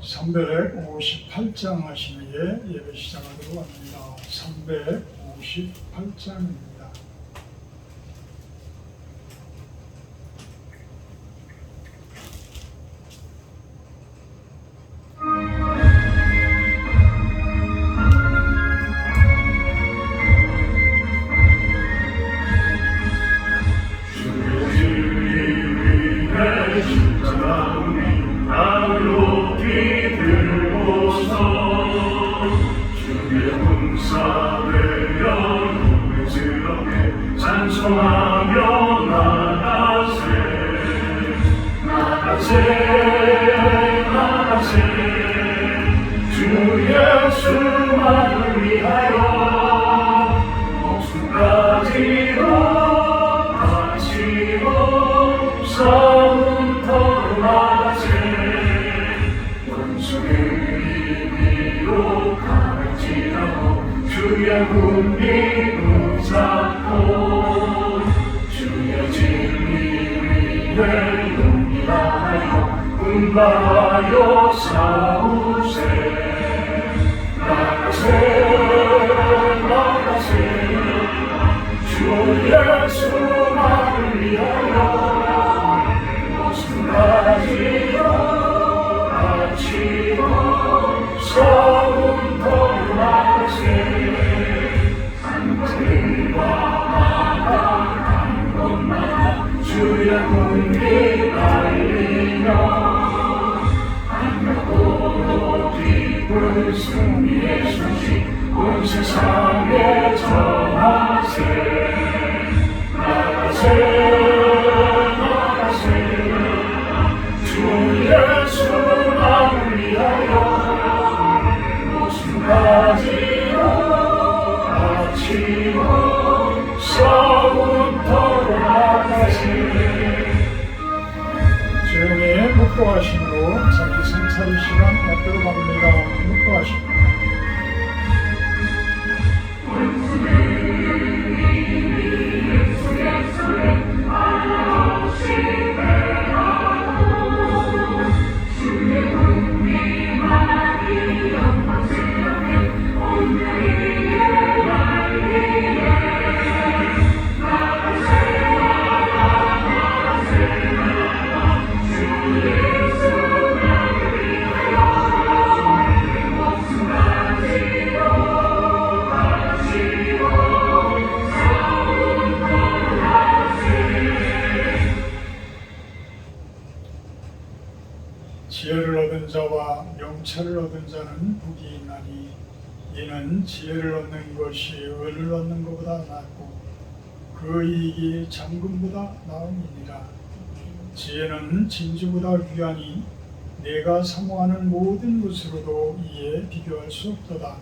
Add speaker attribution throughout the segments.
Speaker 1: 358장 하시는 예배 시작하도록 합니다. 358장입니다.
Speaker 2: 주의 군비 붙잡고 주의 진리 위에 용기 다하여 분발하여 싸우세. 나가세 나가세 주 예수만을 위하여 모순하지도 다치고 싸움터로 나가세. 주의 군기 달리며 안녕하고 깊은 승리의 소식 온 세상에 전하세. 나가세 나가세 주 예수만을 위하여 모순하지도 다치고 싸움터로 나가세.
Speaker 1: 조용히 묵도하심으로 자기 성찰의 시간 갖도록 합니다. 묵도하십니다. 지혜를 얻은 자와 명철을 얻은 자는 복이 있나니 이는 지혜를 얻는 것이 은을 얻는 것보다 낫고 그 이익이 잠금보다 나음이니라. 지혜는 진주보다 귀하니 내가 사모하는 모든 것으로도 이에 비교할 수 없도다.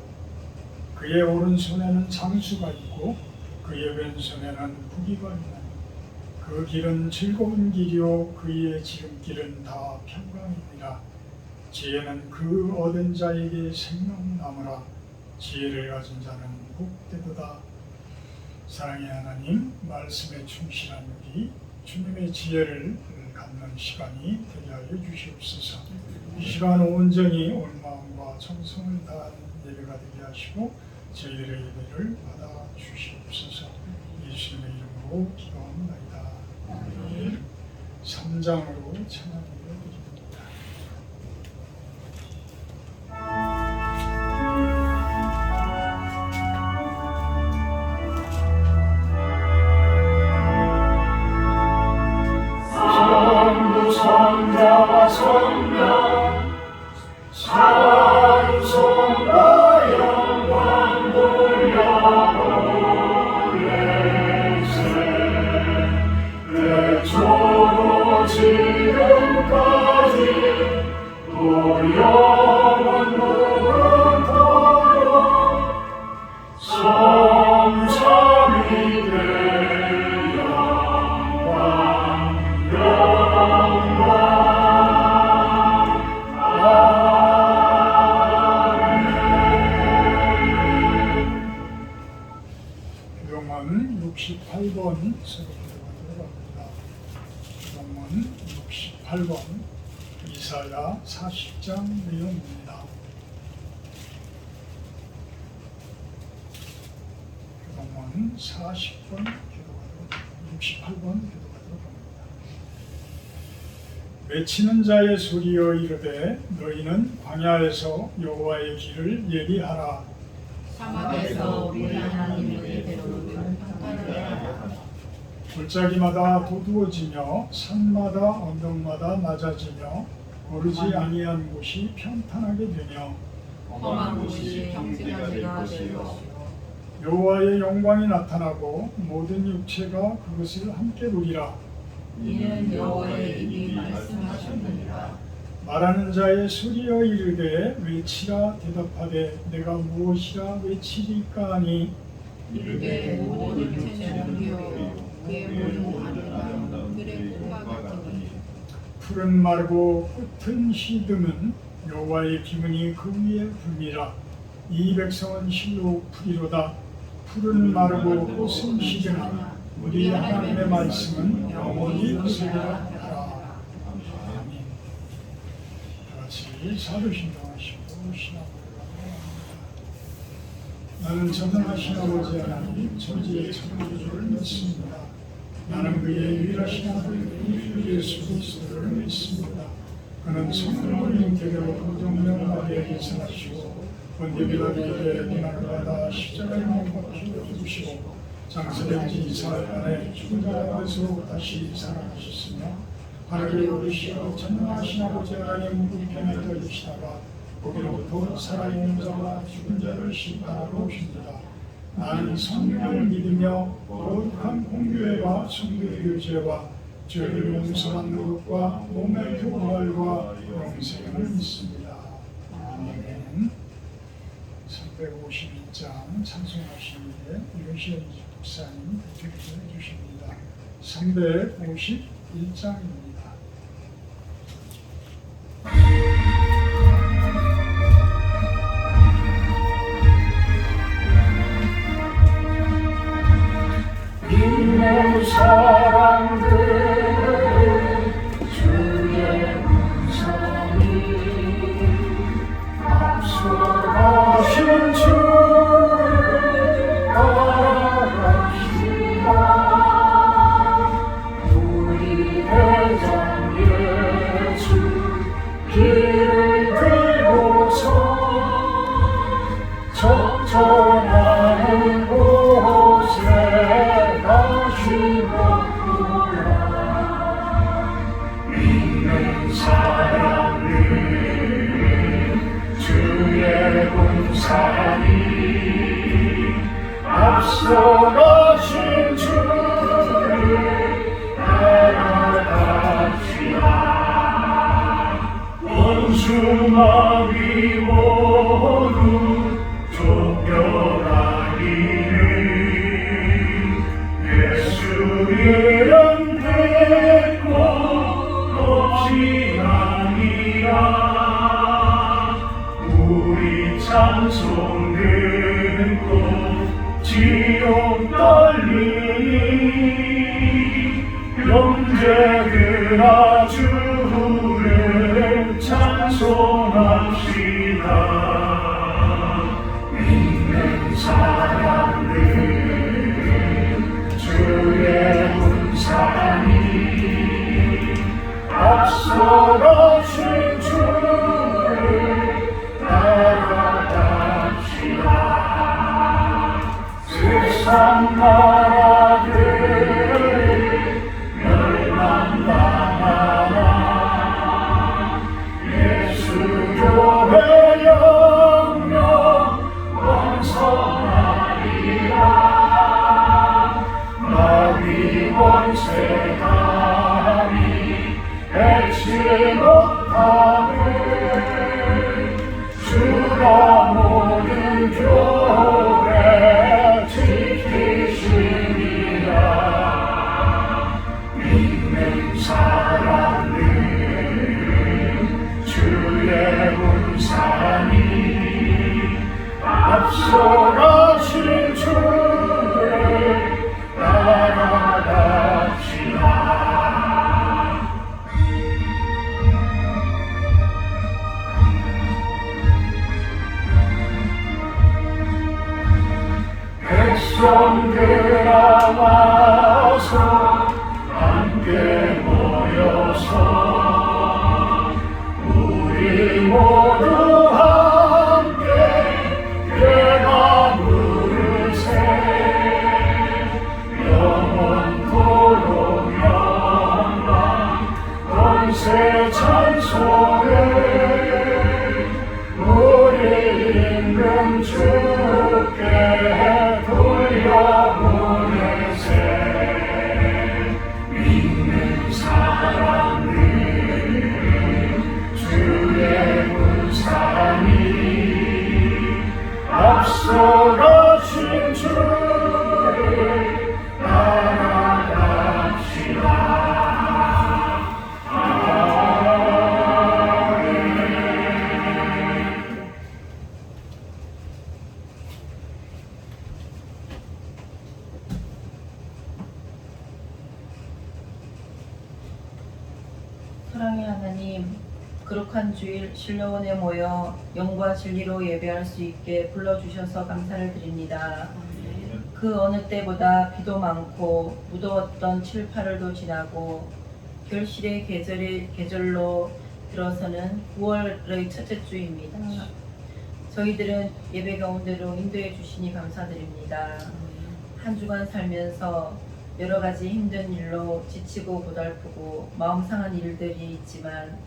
Speaker 1: 그의 오른손에는 장수가 있고 그의 왼손에는 부귀가 있나니 그 길은 즐거운 길이요 그의 지름길은 다 평강이니라. 지혜는 그 얻은 자에게 생명나무라. 지혜를 가진 자는 복되도다. 사랑의 하나님, 말씀에 충실한 우리 주님의 지혜를 갖는 시간이 되게 하여 주시옵소서. 이 시간 온전히 온 마음과 정성을 다하는 예배가 되게 하시고 저희들의 예배를 받아 주시옵소서. 예수님의 이름으로 기도합니다. 3장으로 찬양을 드립니다.
Speaker 2: 성부 성자와 성령 찬송과 영광 돌려보내세. 태초로 지금까지 또 영원 무궁토록 성삼위 되어 영광
Speaker 1: 교동문 68번 새로 기도하도록 합니다. 교동문 68번 이사 이사야 40장 내용입니다. 교동문 40번 교도가도록 68번 교도가도록 합니다. 외치는 자의 소리여 이르되 너희는 광야에서 여호와의 길을 예비하라.
Speaker 3: 사막에서 우리 하나님의 대로를 평탄하게 하라.
Speaker 1: 골짜기마다 도두어지며 산마다 언덕마다 낮아지며 오르지 아니한 곳이 평탄하게 되며
Speaker 3: 험한 곳이 평지가 될 것이요
Speaker 1: 여호와의 영광이 나타나고 모든 육체가 그것을 함께 보리라.
Speaker 3: 이는 여호와의 입이 말씀하셨느니라.
Speaker 1: 말하는 자의 소리여 이르되 외치라. 대답하되 내가 무엇이라 외치리까 하니
Speaker 3: 이르되 모든 육체는 비어 그의 몸은 아름다운 들의 꽃과 같으니
Speaker 1: 풀은 마르고 꽃은 시듬은 여호와의 기분이 그 위에 불미라. 이 백성은 실로 풀이로다. 풀은 마르고 꽃은 시드나 우리 하나님의 말씀은 영원히 거세리라 하라. 아멘. 다같이 사도신경하시고 신앙고백을 합니다. 나는 전능하신 아버지 하나님 천지의 창조주를 믿습니다. 나는 그의 유일하신 아들 예수 그리스도를 믿습니다. 그는 성령을 잉태되고 동정명 마리아에게 태어나시고 본디오 빌라도에게 고난을 받아 십자가에 못 박혀 죽으시고 장사된 지 4일 만에 죽은 자 가운데서 다시 살아나셨으며 하늘에 오르시어 전능하신 아버지 하나님 우편에 떨리시다가 거기로부터 살아있는 자와 죽은 자를 심판하러 오십니다. 나는 성령을 믿으며 거룩한 공교회와 성도의 교제와 죄를 용서받는 것과 몸의 부활과 영생을 믿습니다. 아멘. 352장 찬송하시는데 이것이 목사님 대표해 주십니다. 351장입니다.
Speaker 2: 있는 사람들 주의 음성이 앞서가신 주를 따라갑시다. 우리 대장 예수 길을 들고서 적절하는 곳에 가시는구나. 믿는 사람은 주의 군사니 앞서가신 주를 따라갑시다. 원수마귀 모두 쫓겨가기를 예수 이름 듣고 없이 아니라 우리 찬송 듣고 지옥 떨리니 형제들아 주를 찬송합시다. 믿는 사람들 주의 군사니 앞서가신 주를 따라갑시다. 세상 나라들 멸망당하나 예수 교회 영영 원성하리라. 마귀 권세하니 액치 못하는 주가 모든 교회 지키시리라. 믿는 사람들 주의 군사니 앞서가신 주를 따라갑시다. 백성들아 와서 함께 모여서 우리 모두 함께 내가 부르세 영원토록 영광 권세 찬송을 우리 임금 주께 돌려보내세 믿는 사람들 주의 우상이 앞서가신 주를 따라갑시다.
Speaker 4: 사랑의 하나님, 거룩한 주일 신령원에 모여 영과 진리로 예배할 수 있게 불러주셔서 감사를 드립니다. 그 어느 때보다 비도 많고 무더웠던 7, 8월도 지나고 결실의 계절로 들어서는 9월의 첫째 주입니다. 저희들은 예배 가운데로 인도해 주시니 감사드립니다. 한 주간 살면서 여러 가지 힘든 일로 지치고 고달프고 마음 상한 일들이 있지만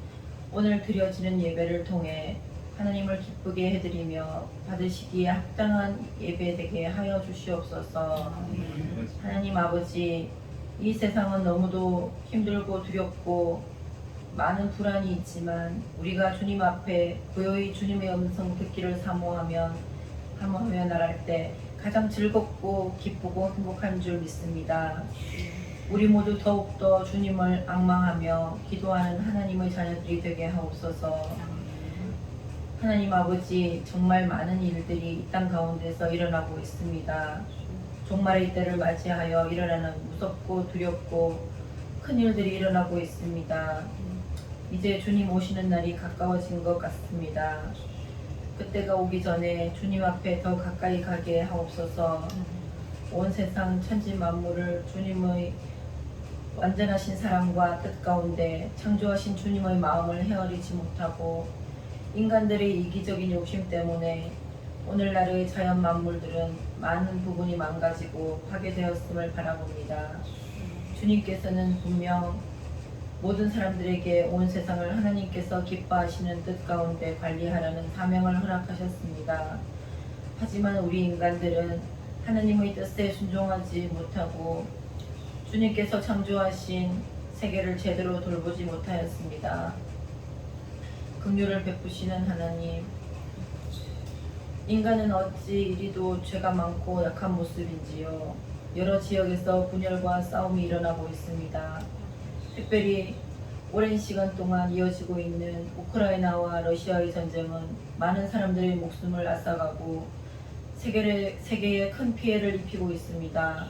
Speaker 4: 오늘 드려지는 예배를 통해 하나님을 기쁘게 해드리며 받으시기에 합당한 예배 되게 하여 주시옵소서. 하나님 아버지, 이 세상은 너무도 힘들고 두렵고 많은 불안이 있지만 우리가 주님 앞에 고요히 주님의 음성 듣기를 사모하며 나갈 때 가장 즐겁고 기쁘고 행복한 줄 믿습니다. 우리 모두 더욱더 주님을 앙망하며 기도하는 하나님의 자녀들이 되게 하옵소서. 하나님 아버지, 정말 많은 일들이 이 땅 가운데서 일어나고 있습니다. 종말의 때를 맞이하여 일어나는 무섭고 두렵고 큰 일들이 일어나고 있습니다. 이제 주님 오시는 날이 가까워진 것 같습니다. 그때가 오기 전에 주님 앞에 더 가까이 가게 하옵소서. 온 세상 천지 만물을 주님의 완전하신 사랑과 뜻 가운데 창조하신 주님의 마음을 헤아리지 못하고 인간들의 이기적인 욕심 때문에 오늘날의 자연 만물들은 많은 부분이 망가지고 파괴되었음을 바라봅니다. 주님께서는 분명 모든 사람들에게 온 세상을 하나님께서 기뻐하시는 뜻 가운데 관리하라는 사명을 허락하셨습니다. 하지만 우리 인간들은 하나님의 뜻에 순종하지 못하고 주님께서 창조하신 세계를 제대로 돌보지 못하였습니다. 긍휼을 베푸시는 하나님, 인간은 어찌 이리도 죄가 많고 약한 모습인지요. 여러 지역에서 분열과 싸움이 일어나고 있습니다. 특별히 오랜 시간 동안 이어지고 있는 우크라이나와 러시아의 전쟁은 많은 사람들의 목숨을 앗아가고 세계에 큰 피해를 입히고 있습니다.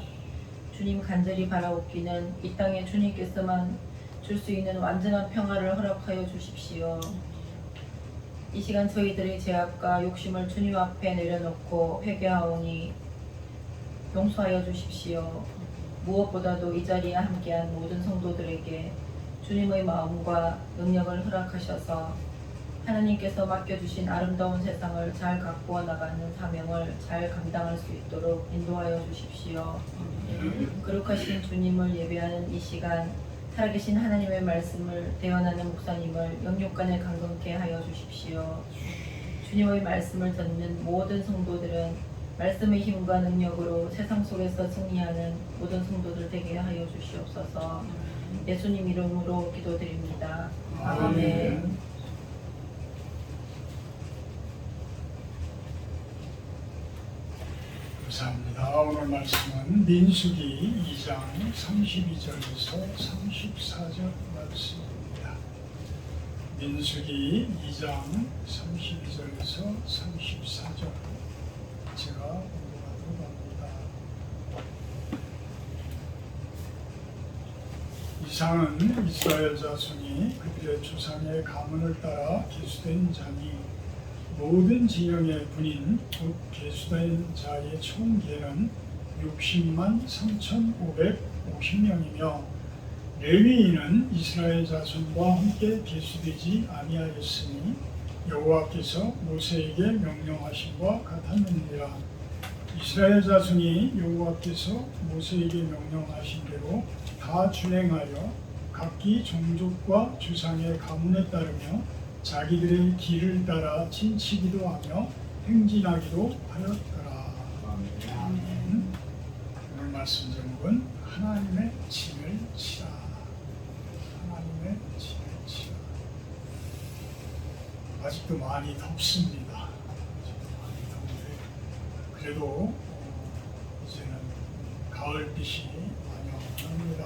Speaker 4: 주님 간절히 바라옵기는 이 땅에 주님께서만 줄 수 있는 완전한 평화를 허락하여 주십시오. 이 시간 저희들의 죄악과 욕심을 주님 앞에 내려놓고 회개하오니 용서하여 주십시오. 무엇보다도 이 자리에 함께한 모든 성도들에게 주님의 마음과 능력을 허락하셔서 하나님께서 맡겨주신 아름다운 세상을 잘 가꾸어 나가는 사명을 잘 감당할 수 있도록 인도하여 주십시오. 거룩하신 주님을 예배하는 이 시간 살아계신 하나님의 말씀을 대언하는 목사님을 영육간에 강건케 하여 주십시오. 주님의 말씀을 듣는 모든 성도들은 말씀의 힘과 능력으로 세상 속에서 승리하는 모든 성도들 되게 하여 주시옵소서. 예수님 이름으로 기도드립니다. 아멘.
Speaker 1: 감사합니다. 오늘 말씀은 민수기 2장 32절에서 34절 말씀입니다. 민수기 2장 32절에서 34절 제가 공부하도록 합니다. 이상은 이스라엘 자손이 그들의 조상의 가문을 따라 계수된 자니 모든 진영의 분인 곧 계수된 자의 총계는 60만 3,550명이며 레위인은 이스라엘 자손과 함께 계수되지 아니하였으니 여호와께서 모세에게 명령하신 바 같았느니라. 이스라엘 자손이 여호와께서 모세에게 명령하신 대로 다 준행하여 각기 종족과 주상의 가문에 따르며 자기들의 길을 따라 친치기도 하며 행진하기도 하였더라. 아멘. 오늘 말씀 제목은 하나님의 진을 치라. 하나님의 진을 치라. 아직도 많이 덥습니다. 아직도 많이 더운데 그래도 이제는 가을빛이 많이 옵니다.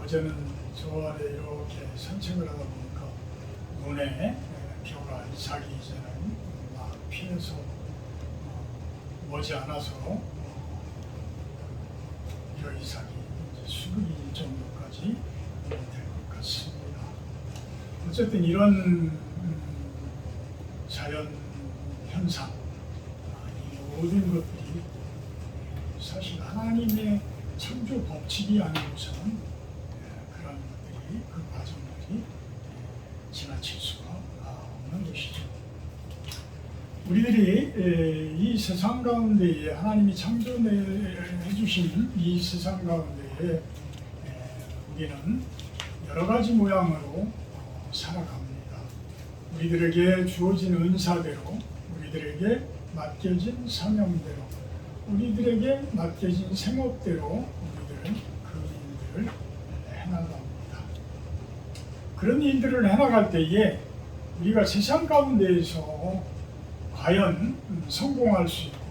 Speaker 1: 어제는 저 아래 이렇게 산책을 하다 보니까 눈에 벼가 이삭이 이제는 막 피해서 머지않아서 벼 이삭이 이제 수분이 정도까지 될 것 같습니다. 어쨌든 이런 자연 현상, 이 모든 것들이 사실 하나님의 창조 법칙이 아니고서는 그런 것들이, 그 과정들이 지나칠 수가 없는 것이죠. 우리들이 이 세상 가운데에 하나님이 창조해 주신 이 세상 가운데에 우리는 여러 가지 모양으로 살아갑니다. 우리들에게 주어진 은사대로, 우리들에게 맡겨진 사명대로, 우리들에게 맡겨진 생업대로 우리들은 그 일들을 해나갑니다. 그런 일들을 해나갈 때에 우리가 세상 가운데에서 과연 성공할 수 있고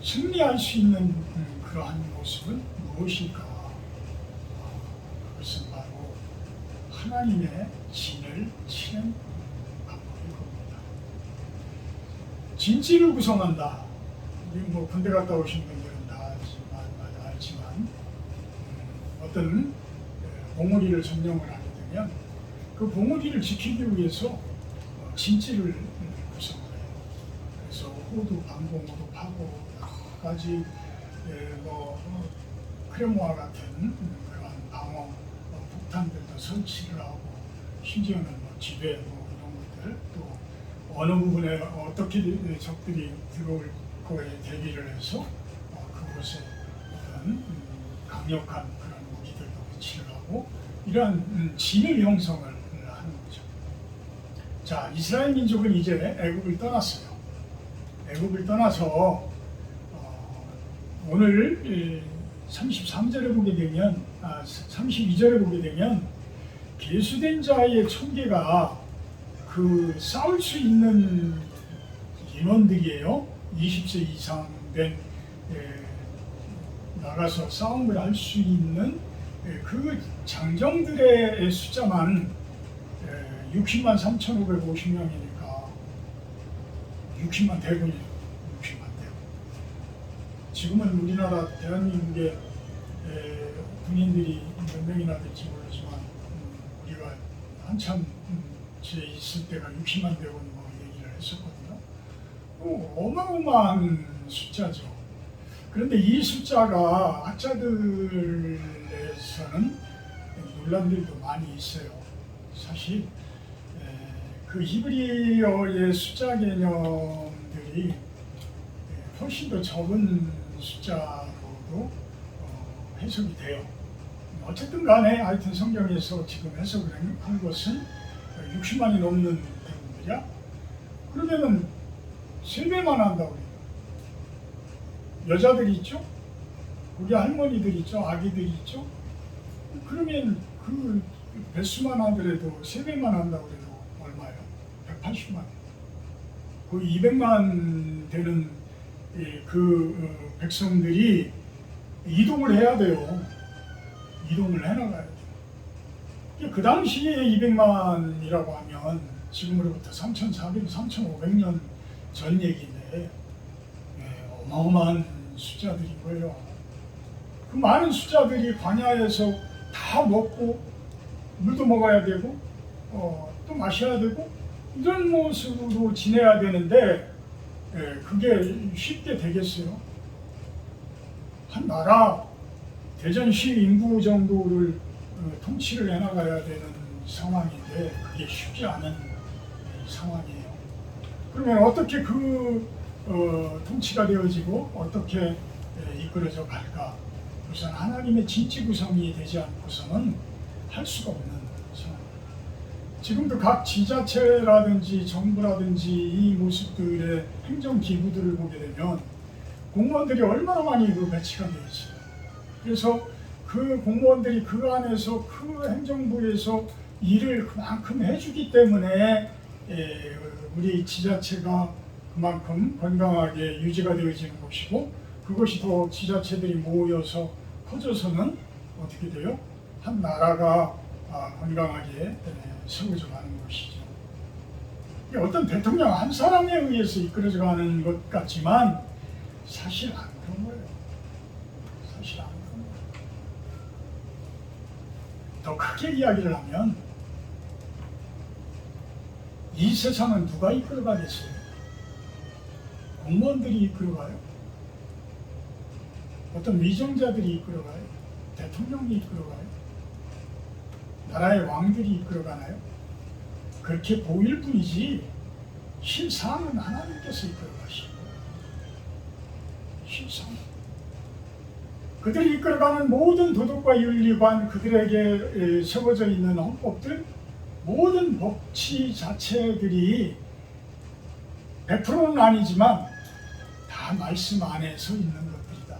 Speaker 1: 승리할 수 있는 그러한 모습은 무엇일까? 그것은 바로 하나님의 진을 치는 방법일 겁니다. 진지를 구성한다. 우리 뭐 군대 갔다 오신 분들은 다 알지만 어떤 봉우리를 점령을 하게 되면 그 봉우리를 지키기 위해서 진지를 구성을 해요. 그래서 호두, 방공호도 파고 여러 가지 크레모와 같은 그런 방어 폭탄들도 설치를 하고 심지어는 집에 이런 것들 또 어느 부분에 어떻게 적들이 들어올 거에 대비를 해서 그곳에 어떤 강력한 그런 무기들도 배치를 하고 이러한 진을 형성을 하는 거죠. 자, 이스라엘 민족은 이제 애굽을 떠났어요. 애굽을 떠나서 오늘 33절에 보게 되면 32절에 보게 되면 계수된 자의 총계가 그 싸울 수 있는 인원들이에요. 20세 이상 된 나가서 싸움을 할 수 있는 그 장정들의 숫자만 60만 3,550명이니까 60만 대군이에요. 60만 대군. 지금은 우리나라 대한민국의 군인들이 몇 명이나 될지 모르지만 우리가 한참 제 있을 때가 60만 대군 뭐 얘기를 했었거든요. 어마어마한 숫자죠. 그런데 이 숫자가 학자들에서는 논란들도 많이 있어요. 사실 그 히브리어의 숫자 개념들이 훨씬 더 적은 숫자로도 해석이 돼요. 어쨌든 간에 하여튼 성경에서 지금 해석을 한 것은 60만이 넘는 대군들이야. 그러면은 3배만 한다고 그래요. 여자들이 있죠? 거기 할머니들 있죠? 아기들이 있죠? 그러면 그 배수만 하더라도 3배만 한다고 해도 얼마예요? 180만. 거의 200만 되는 그 백성들이 이동을 해야 돼요. 이동을 해나가야 돼요. 그 당시에 200만이라고 하면 지금으로부터 3,400, 3,500년 전 얘기인데 어마어마한 숫자들인 거예요. 그 많은 숫자들이 광야에서 다 먹고 물도 먹어야 되고 또 마셔야 되고 이런 모습으로 지내야 되는데 그게 쉽게 되겠어요? 한 나라 대전시 인구 정도를 통치를 해나가야 되는 상황인데 그게 쉽지 않은 상황이에요. 그러면 어떻게 통치가 되어지고 어떻게 이끌어져 갈까? 우선 하나님의 진지 구성이 되지 않고서는 할 수가 없는 상황입니다. 지금도 각 지자체라든지 정부라든지 이 모습들의 행정 기구들을 보게 되면 공무원들이 얼마나 많이 배치가 되어 있어요. 그래서 그 공무원들이 그 안에서 그 행정부에서 일을 그만큼 해주기 때문에 우리 지자체가 그만큼 건강하게 유지가 되어지는 것이고, 그것이 더 지자체들이 모여서 커져서는 어떻게 돼요? 한 나라가 건강하게 세워져 가는 것이죠. 어떤 대통령 한 사람에 의해서 이끌어져 가는 것 같지만 사실 안 그런 거예요. 사실 안 그런 거예요. 더 크게 이야기를 하면 이 세상은 누가 이끌어가겠어요? 공무원들이 이끌어가요? 어떤 위정자들이 이끌어가요? 대통령이 이끌어가요? 나라의 왕들이 이끌어가나요? 그렇게 보일 뿐이지 실상은 하나님께서 이끌어가시고, 실상 그들이 이끌어가는 모든 도덕과 윤리관, 그들에게 세워져 있는 헌법들, 모든 법치 자체들이 100%는 아니지만 다 말씀 안에서 있는 것들이다.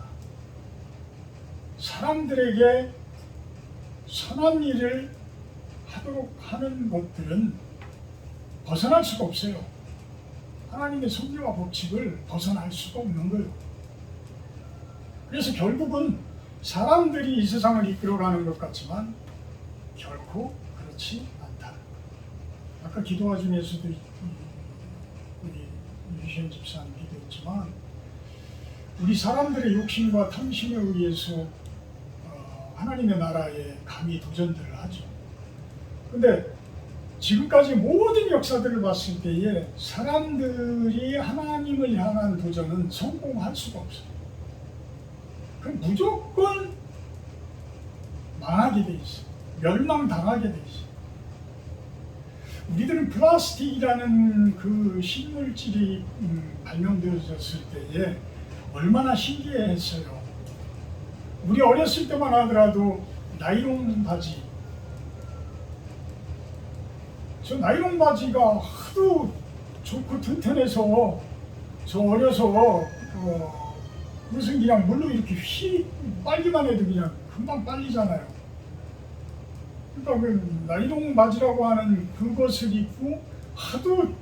Speaker 1: 사람들에게 선한 일을 하도록 하는 것들은 벗어날 수가 없어요. 하나님의 섭리와 법칙을 벗어날 수가 없는 거예요. 그래서 결국은 사람들이 이 세상을 이끌어가는 것 같지만 결코 그렇지 않다. 아까 기도와 중에서도 우리 유시현 집사님 기도했지만 우리 사람들의 욕심과 탐심에 의해서 하나님의 나라에 감히 도전들을 하죠. 근데 지금까지 모든 역사들을 봤을 때에 사람들이 하나님을 향한 도전은 성공할 수가 없어요. 그럼 무조건 망하게 돼 있어요. 멸망당하게 돼 있어요. 우리들은 플라스틱이라는 그 신물질이 발명되어졌을 때에 얼마나 신기해했어요. 우리 어렸을 때만 하더라도 나이론 바지, 저 나이론 바지가 하도 좋고 튼튼해서 저 어려서 무슨 그냥 물로 이렇게 빨기만 해도 그냥 금방 빨리잖아요. 그러니까 그 나이론 바지라고 하는 그것을 입고 하도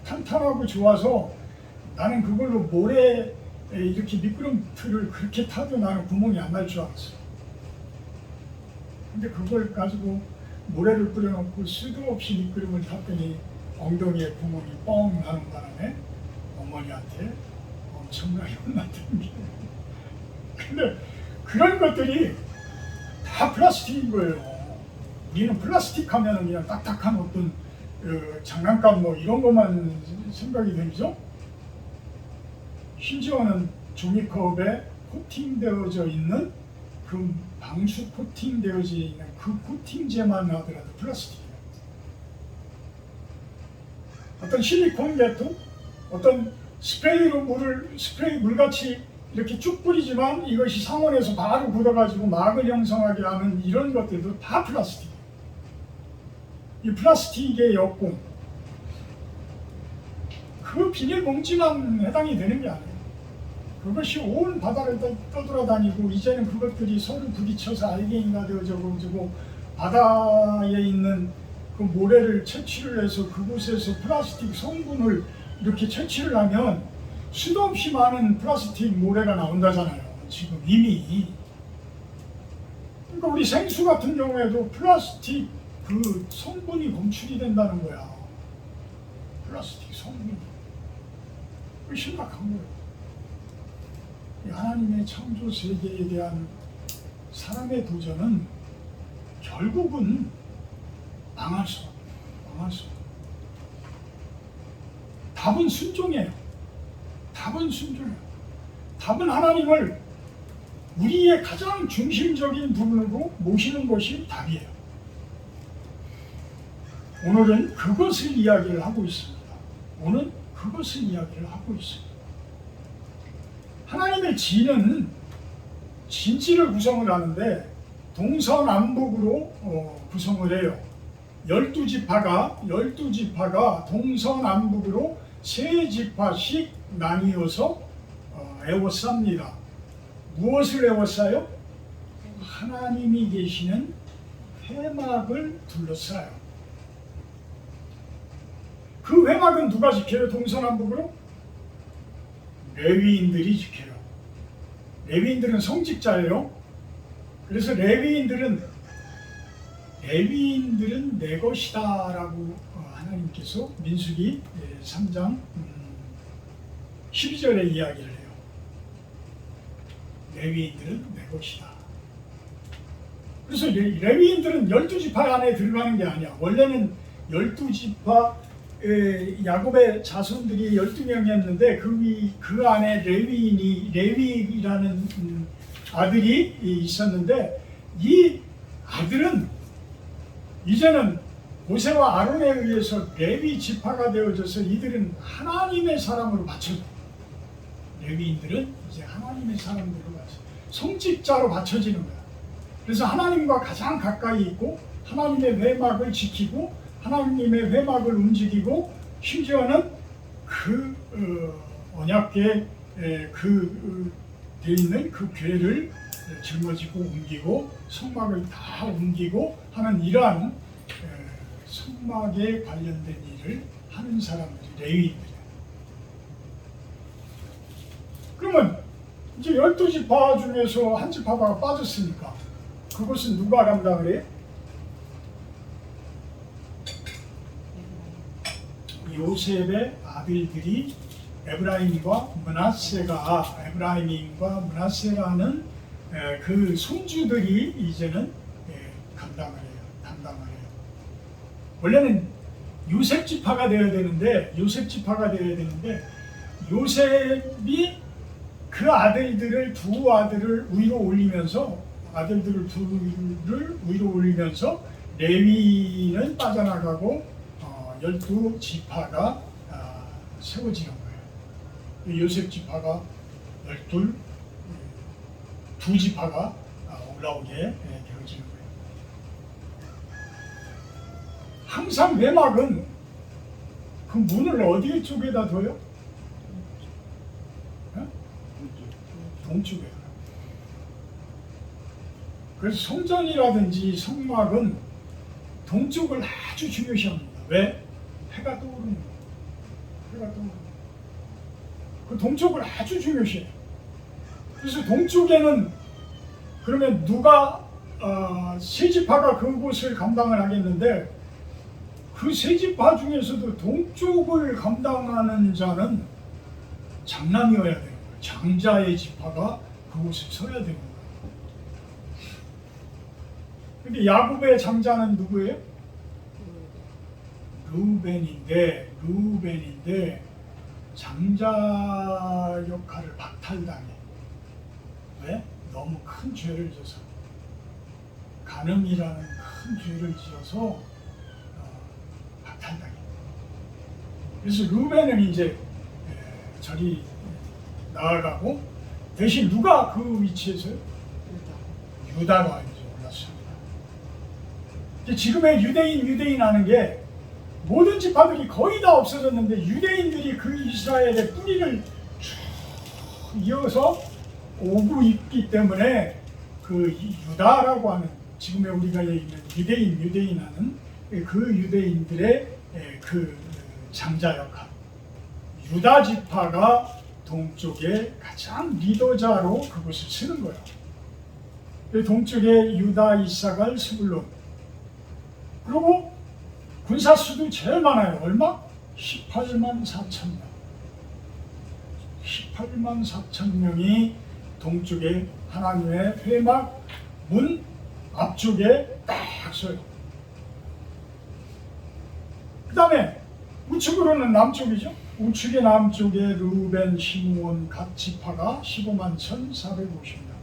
Speaker 1: 탄탄하고 좋아서 나는 그걸로 모래 이렇게 미끄럼틀을 그렇게 타도 나는 구멍이 안 날 줄 알았어요. 근데 그걸 가지고 모래를 뿌려놓고 수도 없이 미끄럼을 탔더니 엉덩이에 구멍이 뻥 나는 바람에 어머니한테 엄청나게 혼났던 게. 근데 그런 것들이 다 플라스틱인 거예요. 우리는 플라스틱 하면 그냥 딱딱한 어떤 장난감 뭐 이런 것만 생각이 들죠. 심지어는 종이컵에 코팅되어져 있는 그 방수 코팅되어져 있는 그 코팅제만 하더라도 플라스틱이에요. 어떤 실리콘 제품, 어떤 스프레이 물같이 이렇게 쭉 뿌리지만 이것이 상온에서 바로 굳어가지고 막을 형성하게 하는 이런 것들도 다 플라스틱이에요. 이 플라스틱의 역공, 그 비닐봉지만 해당이 되는 게 아니에요. 그것이 온 바다를 떠돌아다니고 이제는 그것들이 서로 부딪혀서 알갱이가 되어져가지고 바다에 있는 그 모래를 채취를 해서 그곳에서 플라스틱 성분을 이렇게 채취를 하면 수도 없이 많은 플라스틱 모래가 나온다잖아요. 지금 이미. 그러니까 우리 생수 같은 경우에도 플라스틱 그 성분이 검출이 된다는 거야. 플라스틱 성분이. 그게 심각한 거예요. 하나님의 창조 세계에 대한 사람의 도전은 결국은 망할 수 없어요. 답은 순종이에요. 답은 순종이에요. 답은 하나님을 우리의 가장 중심적인 부분으로 모시는 것이 답이에요. 오늘은 그것을 이야기를 하고 있습니다. 오늘 그것을 이야기를 하고 있습니다. 하나님의 지는 진지를 구성을 하는데 동서남북으로 구성을 해요. 12지파가 동서남북으로 3지파씩 나뉘어서 에워쌉니다. 무엇을 에워싸요? 하나님이 계시는 회막을 둘러싸요. 그 회막은 누가 지켜요? 동서남북으로? 레위인들이 지켜요. 레위인들은 성직자예요. 그래서 레위인들은 내 것이다라고 하나님께서 민수기 3장 12절에 이야기를 해요. 레위인들은 내 것이다. 그래서 레위인들은 12지파 안에 들어가는 게 아니야. 원래는 12지파 야곱의 자손들이 12명이었는데 그 안에 레위라는 아들이 있었는데 이 아들은 이제는 모세와 아론에 의해서 레위 지파가 되어져서 이들은 하나님의 사람으로 맞춰져. 레위인들은 이제 하나님의 사람들로 맞춰. 성직자로 맞춰지는 거야. 그래서 하나님과 가장 가까이 있고 하나님의 회막을 지키고 하나님의 회막을 움직이고 심지어는 그 언약궤 돼 있는 그 궤를 짊어지고 옮기고 성막을 다 옮기고 하는 이러한 성막에 관련된 일을 하는 사람들이 레위인들이에요. 그러면 이제 12지파 중에서 한 지파가 빠졌으니까 그것은 누가 감당을 해? 요셉의 아들들이 에브라임과 므낫세라는 그 손주들이 이제는 담당을 해요. 원래는 요셉 지파가 되어야 되는데 요셉이 그 두 아들을 위로 올리면서 레위는 빠져나가고 12지파가 세워지는 거예요. 요셉 지파가 2지파가 올라오게 되어지는 거예요. 항상 외막은 그 문을 어디 쪽에다 둬요? 동쪽에. 그래서 성전이라든지 성막은 동쪽을 아주 중요시합니다. 왜? 해가 떠오르는 거예요. 그 동쪽을 아주 중요시해요. 그래서 동쪽에는 그러면 누가 세 지파가 그곳을 감당을 하겠는데 그 세 지파 중에서도 동쪽을 감당하는 자는 장남이어야 되는 거예요. 장자의 지파가 그곳에 서야 되는 거예요. 근데 야곱의 장자는 누구예요? 루벤인데 장자 역할을 박탈당해. 왜? 너무 큰 죄를 져서. 간음이라는 큰 죄를 지어서 박탈당해. 그래서 루벤은 이제 저리 나아가고 대신 누가 그 위치에서요? 유다가 이제 올랐습니다. 지금의 유대인 하는 게 모든 지파들이 거의 다 없어졌는데 유대인들이 그 이스라엘의 뿌리를 쭉 이어서 오고 있기 때문에 그 유다라고 하는 지금의 우리가 있는 유대인하는 그 유대인들의 그 장자 역할, 유다 지파가 동쪽의 가장 리더자로 그것을 쓰는 거예요. 동쪽에 유다, 이사갈, 스불론. 그리고 군사수도 제일 많아요. 얼마? 18만 4천 명. 18만 4천 명이 동쪽에 하나님의 회막 문 앞쪽에 딱 서요. 그 다음에 우측으로는 남쪽이죠. 우측의 남쪽에 루벤, 시므온, 갓 지파가 15만 1,450명.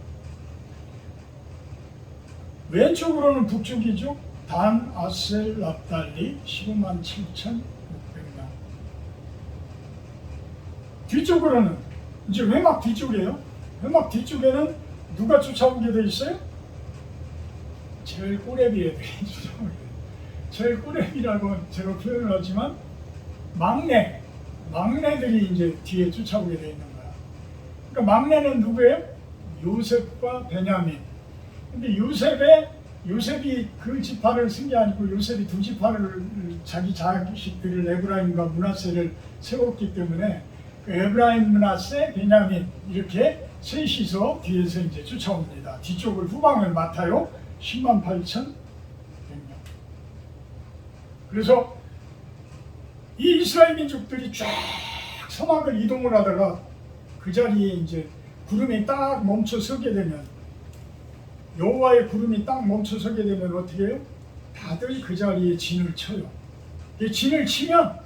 Speaker 1: 왼쪽으로는 북쪽이죠. 단, 아셀, 납달리 157,600명. 뒤쪽으로는 이제 외막 뒤쪽이에요. 외막 뒤쪽에는 누가 쫓아오게 돼 있어요? 제일 꼬레비 애들이 쫓아오게 돼요. 제일 꼬레비라고 제가 표현을 하지만 막내들이 이제 뒤에 쫓아오게 돼 있는 거야. 그러니까 막내는 누구예요? 요셉과 베냐민. 근데 요셉이 그 지파를 쓴 게 아니고 요셉이 두 지파를 자기 자식들을 에브라임과 므낫세를 세웠기 때문에 그 에브라임, 므낫세, 베냐민 이렇게 셋이서 뒤에서 이제 쫓아옵니다. 뒤쪽을 후방을 맡아요. 108,100명. 그래서 이 이스라엘 민족들이 쫙 서막을 이동을 하다가 그 자리에 이제 구름이 딱 멈춰 서게 되면 여호와의 구름이 딱 멈춰 서게 되면 어떻게 해요? 다들 그 자리에 진을 쳐요. 진을 치면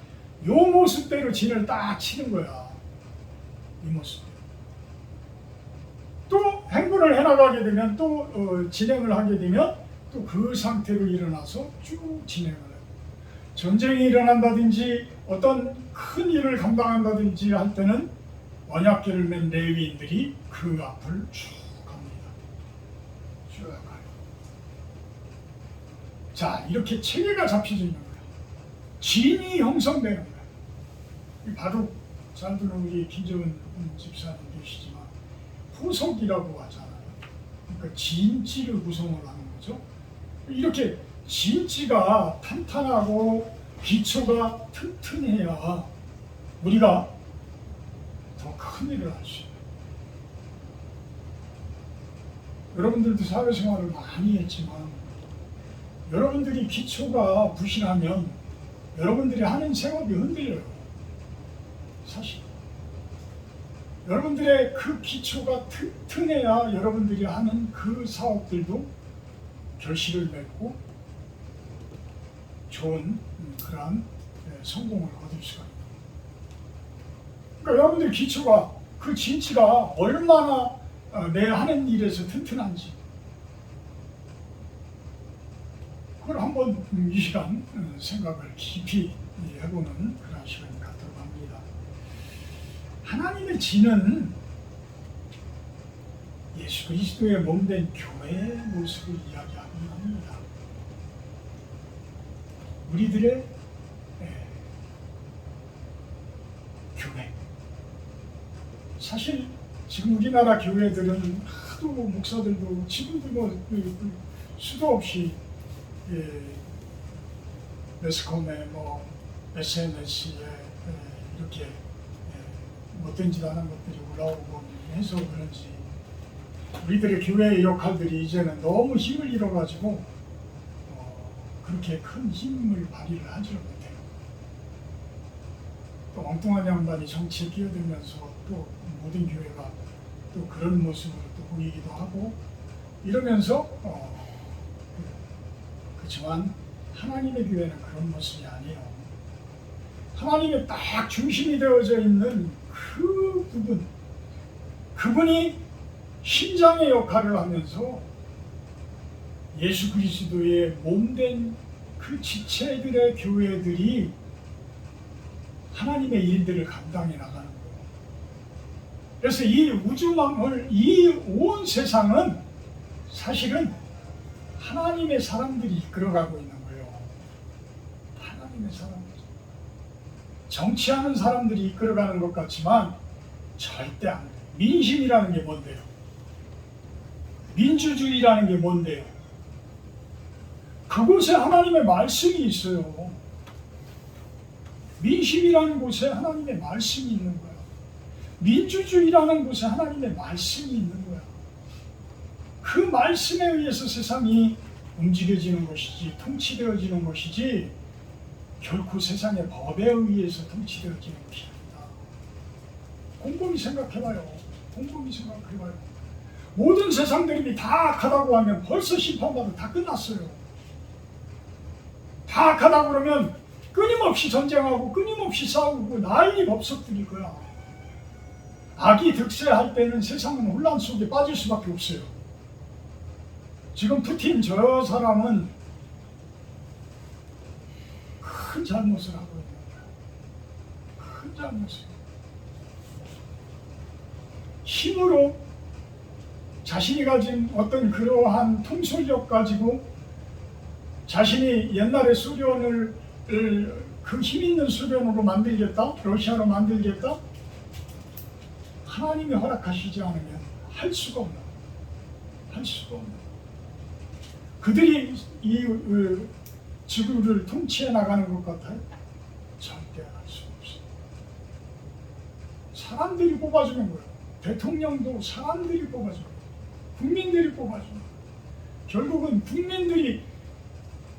Speaker 1: 요 모습대로 진을 딱 치는 거야. 이 모습대로. 또 행군을 해나가게 되면 또 진행을 하게 되면 또 그 상태로 일어나서 쭉 진행을 해요. 전쟁이 일어난다든지 어떤 큰 일을 감당한다든지 할 때는 언약궤를 맨 레위인들이 그 앞을 쭉 갑니다. 쭉 가요. 자, 이렇게 체계가 잡혀져 있는 거예요. 진이 형성되는 거예요. 바로 잘 듣는 우리 김재훈 집사님 계시지만 후속이라고 하잖아요. 그러니까 진지를 구성을 하는 거죠. 이렇게 진지가 탄탄하고 기초가 튼튼해야 우리가 더 큰 일을 할 수 있어요. 여러분들도 사회생활을 많이 했지만 여러분들이 기초가 부실하면 여러분들이 하는 생업이 흔들려요. 사실 여러분들의 그 기초가 튼튼해야 여러분들이 하는 그 사업들도 결실을 맺고 좋은 그러한 성공을 거둘 수가 있습니다. 그러니까 여러분들 기초가 그 진치가 얼마나 내 하는 일에서 튼튼한지 그걸 한번 이 시간 생각을 깊이 해보는 그런 시간이 갖도록 합니다. 하나님의 진은 예수 그리스도의 몸된 교회의 모습을 이야기하곤 합니다. 우리들의 교회. 사실 지금 우리나라 교회들은 하도 목사들도 지금도 뭐 수도 없이 매스컴에 뭐 SNS에 이렇게 못된 짓 하는 것들이 올라오고 해서 그런지 우리들의 교회의 역할들이 이제는 너무 힘을 잃어가지고 그렇게 큰 힘을 발휘를 하지를 못해요. 또 엉뚱한 양반이 정치에 끼어들면서 또 모든 교회가 또 그런 모습으로 또 보이기도 하고 이러면서 그렇지만 하나님의 교회는 그런 모습이 아니에요. 하나님의 딱 중심이 되어져 있는 그 부분, 그분이 심장의 역할을 하면서 예수 그리스도의 몸된 그 지체들의 교회들이 하나님의 일들을 감당해 나가는 거예요. 그래서 이 우주만물, 이 온 세상은 사실은 하나님의 사람들이 이끌어가고 있는 거예요. 하나님의 사람들. 정치하는 사람들이 이끌어가는 것 같지만 절대 안 돼요. 민심이라는 게 뭔데요? 민주주의라는 게 뭔데요? 그곳에 하나님의 말씀이 있어요. 민심이라는 곳에 하나님의 말씀이 있는 거야. 민주주의라는 곳에 하나님의 말씀이 있는 거야. 그 말씀에 의해서 세상이 움직여지는 것이지 통치되어지는 것이지 결코 세상의 법에 의해서 통치되어지는 것이 아니다. 곰곰이 생각해봐요. 곰곰이 생각해봐요. 모든 세상들이 다 악하다고 하면 벌써 심판받아 다 끝났어요. 다 악하다고 그러면 끊임없이 전쟁하고 끊임없이 싸우고 난리 법석들일 거야. 악이 득세할 때는 세상은 혼란 속에 빠질 수밖에 없어요. 지금 푸틴 저 사람은 큰 잘못을 하고 있는 거야. 큰 잘못을. 힘으로 자신이 가진 어떤 그러한 통솔력 가지고 자신이 옛날에 소련을 그 힘 있는 소련으로 만들겠다, 러시아로 만들겠다. 하나님이 허락하시지 않으면 할 수가 없는, 할 수가 없는. 그들이 이 지구를 통치해 나가는 것 같아요? 절대 할 수 없어요. 사람들이 뽑아주는 거예요. 대통령도 사람들이 뽑아주는 거예요. 국민들이 뽑아주는 거예요. 결국은 국민들이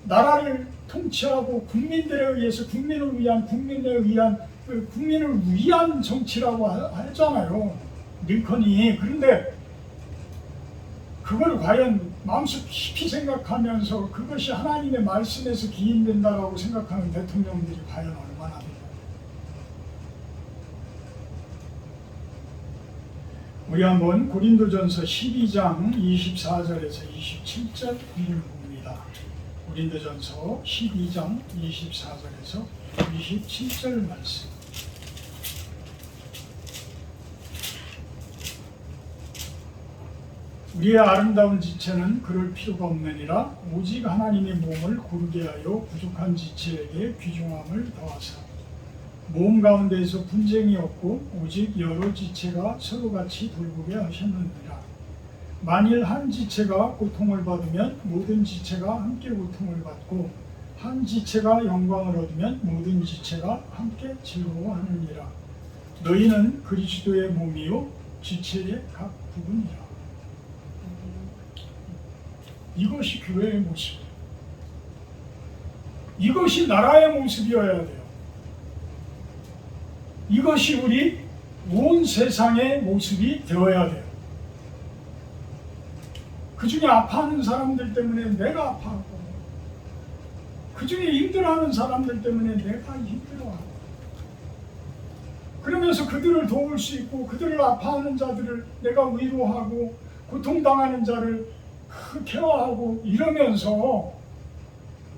Speaker 1: 나라를 통치하고 국민들에 의해서 국민을 위한 국민을 위한 정치라고 하잖아요. 링컨이. 그런데 그걸 과연 마음속 깊이 생각하면서 그것이 하나님의 말씀에서 기인된다라고 생각하는 대통령들이 과연 얼마나 될까요? 우리 한번 고린도전서 12장 24절에서 27절 읽어봅니다. 고린도전서 12장 24절에서 27절 말씀. 우리의 아름다운 지체는 그럴 필요가 없느니라. 오직 하나님의 몸을 고르게 하여 부족한 지체에게 귀중함을 더하사 몸 가운데에서 분쟁이 없고 오직 여러 지체가 서로같이 돌보게 하셨느니라. 만일 한 지체가 고통을 받으면 모든 지체가 함께 고통을 받고 한 지체가 영광을 얻으면 모든 지체가 함께 즐거워하느니라. 너희는 그리스도의 몸이요 지체의 각 부분이라. 이것이 교회의 모습이에요. 이것이 나라의 모습이어야 돼요. 이것이 우리 온 세상의 모습이 되어야 돼요. 그 중에 아파하는 사람들 때문에 내가 아파하고, 그 중에 힘들어하는 사람들 때문에 내가 힘들어하고, 그러면서 그들을 도울 수 있고, 그들을 아파하는 자들을 내가 위로하고, 고통당하는 자를 케어하고 이러면서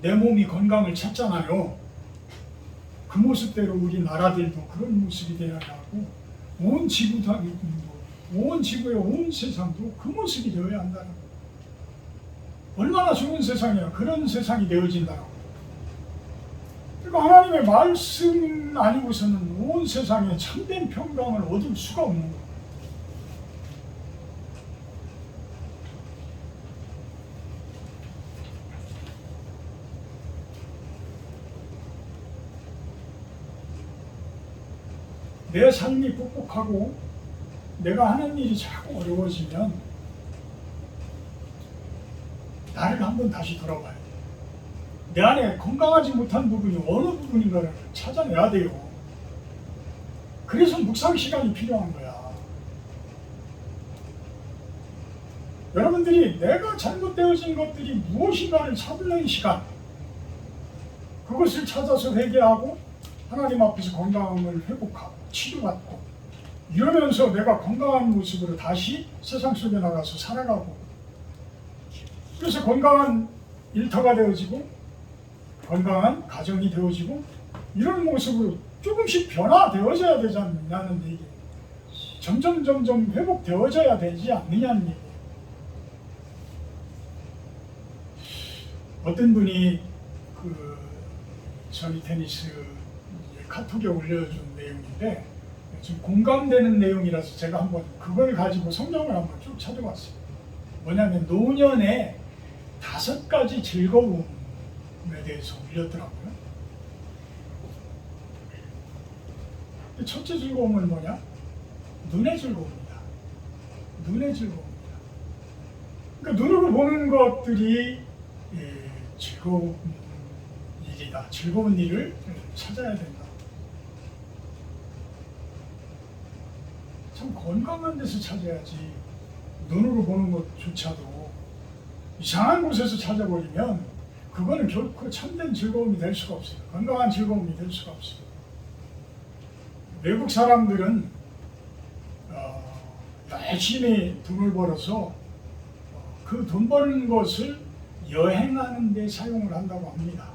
Speaker 1: 내 몸이 건강을 찾잖아요. 그 모습대로 우리 나라들도 그런 모습이 되어야 하고 온 지구도 온 지구의 온 세상도 그 모습이 되어야 한다는 거예요. 얼마나 좋은 세상이야. 그런 세상이 되어진다고. 그러니까 하나님의 말씀 아니고서는 온 세상에 참된 평강을 얻을 수가 없는 거예요. 내 삶이 뻑뻑하고 내가 하는 일이 자꾸 어려워지면 나를 한번 다시 돌아봐야 돼. 내 안에 건강하지 못한 부분이 어느 부분인가를 찾아내야 돼요. 그래서 묵상 시간이 필요한 거야. 여러분들이 내가 잘못되어진 것들이 무엇인가를 찾는 시간, 그것을 찾아서 회개하고 하나님 앞에서 건강을 회복하고 치료받고 이러면서 내가 건강한 모습으로 다시 세상 속에 나가서 살아가고, 그래서 건강한 일터가 되어지고 건강한 가정이 되어지고 이런 모습으로 조금씩 변화되어져야 되지 않느냐는 얘기. 점점 회복되어져야 되지 않느냐는 얘기. 어떤 분이 저희 테니스 카톡에 올려준 내용인데 좀 공감되는 내용이라서 제가 한번 그걸 가지고 성경을 한번 쭉 찾아봤어요. 뭐냐면 노년의 5가지 즐거움에 대해서 올렸더라고요. 첫째 즐거움은 뭐냐? 눈의 즐거움입니다. 눈의 즐거움입니다. 그러니까 눈으로 보는 것들이 즐거운 일이다. 즐거운 일을 찾아야 된다. 참 건강한 데서 찾아야지. 눈으로 보는 것조차도 이상한 곳에서 찾아버리면 그거는 결코 참된 즐거움이 될 수가 없어요. 건강한 즐거움이 될 수가 없어요. 외국 사람들은 열심히 돈을 벌어서 그 돈 버는 것을 여행하는 데 사용을 한다고 합니다.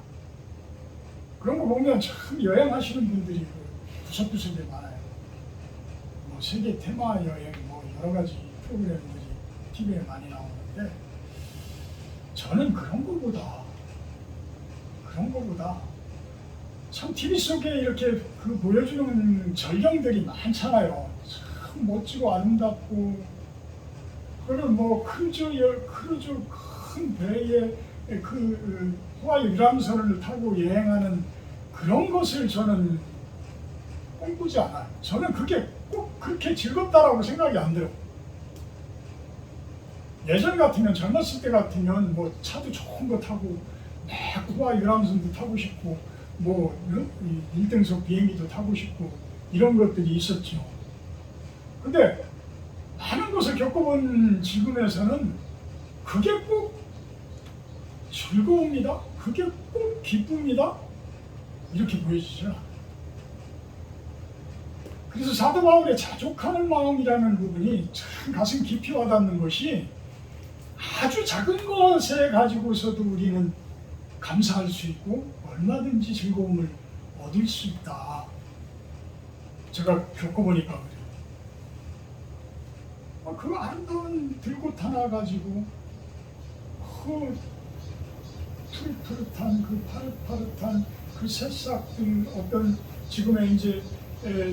Speaker 1: 그런 거 보면 참 여행하시는 분들이 구석구석에 많아요. 뭐 세계 테마 여행, 뭐 여러 가지 프로그램들이 TV에 많이 나오는데, 저는 그런 거보다 참 TV 속에 이렇게 그 보여주는 절경들이 많잖아요. 참 멋지고 아름답고, 그거를 뭐 크루즈 큰 배에 그 하와이 유람선을 타고 여행하는 그런 것을 저는 꿈꾸지 않아요. 저는 그게 꼭 그렇게 즐겁다라고 생각이 안 들어요. 예전 같으면, 젊었을 때 같으면 뭐 차도 좋은 거 타고 막 하와이 유람선도 타고 싶고, 뭐 1등석 비행기도 타고 싶고 이런 것들이 있었죠. 근데 많은 것을 겪어본 지금에서는 그게 꼭 즐거움이다, 그게 꼭 기쁨이다, 이렇게 보여지죠. 그래서 사도 바울의 자족하는 마음이라는 부분이 참 가슴 깊이 와닿는 것이, 아주 작은 것에 가지고서도 우리는 감사할 수 있고 얼마든지 즐거움을 얻을 수 있다. 제가 겪어보니까 그래요. 그 아름다운 들꽃 하나 가지고 그 푸릇푸릇한, 그 파릇파릇한 그 새싹들, 어떤 지금의 이제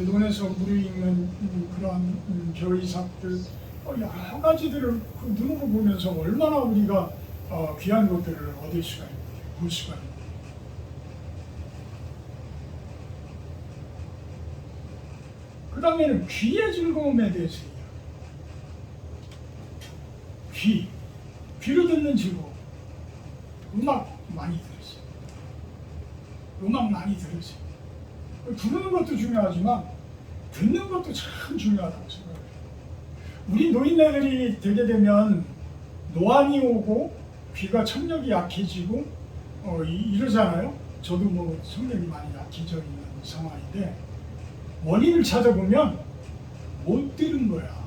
Speaker 1: 논에서 무르익는 그러한 겨이삭들, 여러 가지들을 그 눈으로 보면서 얼마나 우리가 귀한 것들을 얻을 수가 있는, 볼 수가 있는. 그 다음에는 귀의 즐거움에 대해서 얘기해요. 귀로 듣는 즐거움. 음악 많이 들으세요. 음악 많이 들으세요. 부르는 것도 중요하지만 듣는 것도 참 중요하다고 생각해요. 우리 노인네들이 되게 되면 노안이 오고 귀가 청력이 약해지고 이러잖아요. 저도 뭐 청력이 많이 약해져 있는 상황인데, 원인을 찾아보면 못 들은 거야.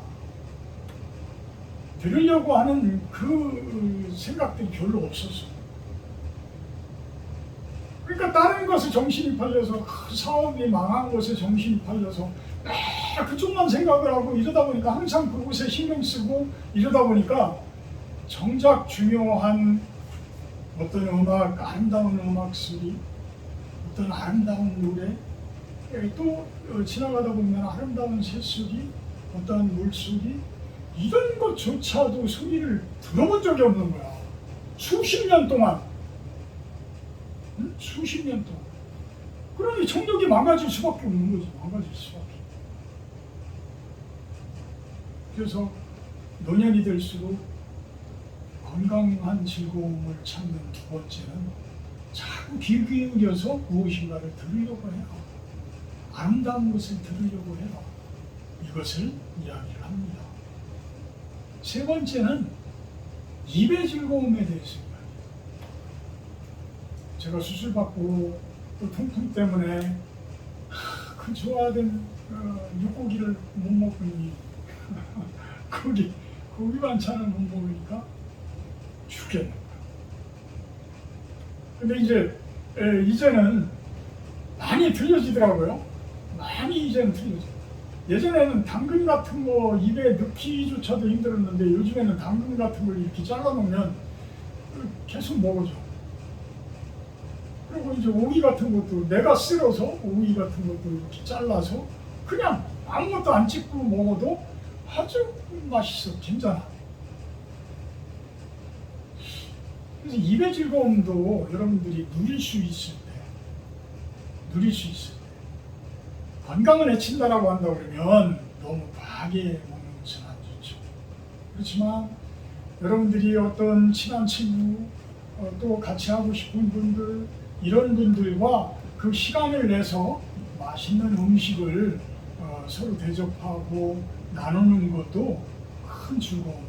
Speaker 1: 들으려고 하는 그 생각들이 별로 없었어. 그러니까 다른 것에 정신이 팔려서, 사업이 망한 것에 정신이 팔려서 그쪽만 생각을 하고 이러다 보니까 항상 그곳에 신경 쓰고 이러다 보니까 정작 중요한 어떤 음악, 아름다운 음악 소리, 어떤 아름다운 노래, 또 지나가다 보면 아름다운 새소리, 어떤 물소리, 이런 것조차도 소리를 들어본 적이 없는 거야. 수십 년 동안. 수십 년 동안. 그러니 청력이 망가질 수밖에 없는 거지. 망가질 수밖에. 그래서 노년이 될수록 건강한 즐거움을 찾는 두 번째는 자꾸 귀 기울여서 무엇인가를 들으려고 해라. 아름다운 것을 들으려고 해라. 이것을 이야기를 합니다. 세 번째는 입의 즐거움에 대해서 이야기해요. 제가 수술받고 또 통풍 때문에 그 좋아하던 육고기를 못 먹으니 고기 반찬을 못 먹으니까 죽겠는 거야. 근데 이제 이제는 많이 들려지더라고요. 많이 이제는 틀려져. 예전에는 당근 같은 거 입에 넣기조차도 힘들었는데, 요즘에는 당근 같은 걸 이렇게 잘라놓으면 계속 먹어줘. 그리고 이제 오이 같은 것도 내가 쓸어서 오이 같은 것도 이렇게 잘라서 그냥 아무것도 안 찍고 먹어도 아주 맛있어. 괜찮아. 그래서 입의 즐거움도 여러분들이 누릴 수 있을 때, 건강을 해친다라고 한다 그러면 너무 과하게 먹는 것은 안 좋죠. 그렇지만 여러분들이 어떤 친한 친구, 또 같이 하고 싶은 분들, 이런 분들과 그 시간을 내서 맛있는 음식을 서로 대접하고 나누는 것도 큰 즐거움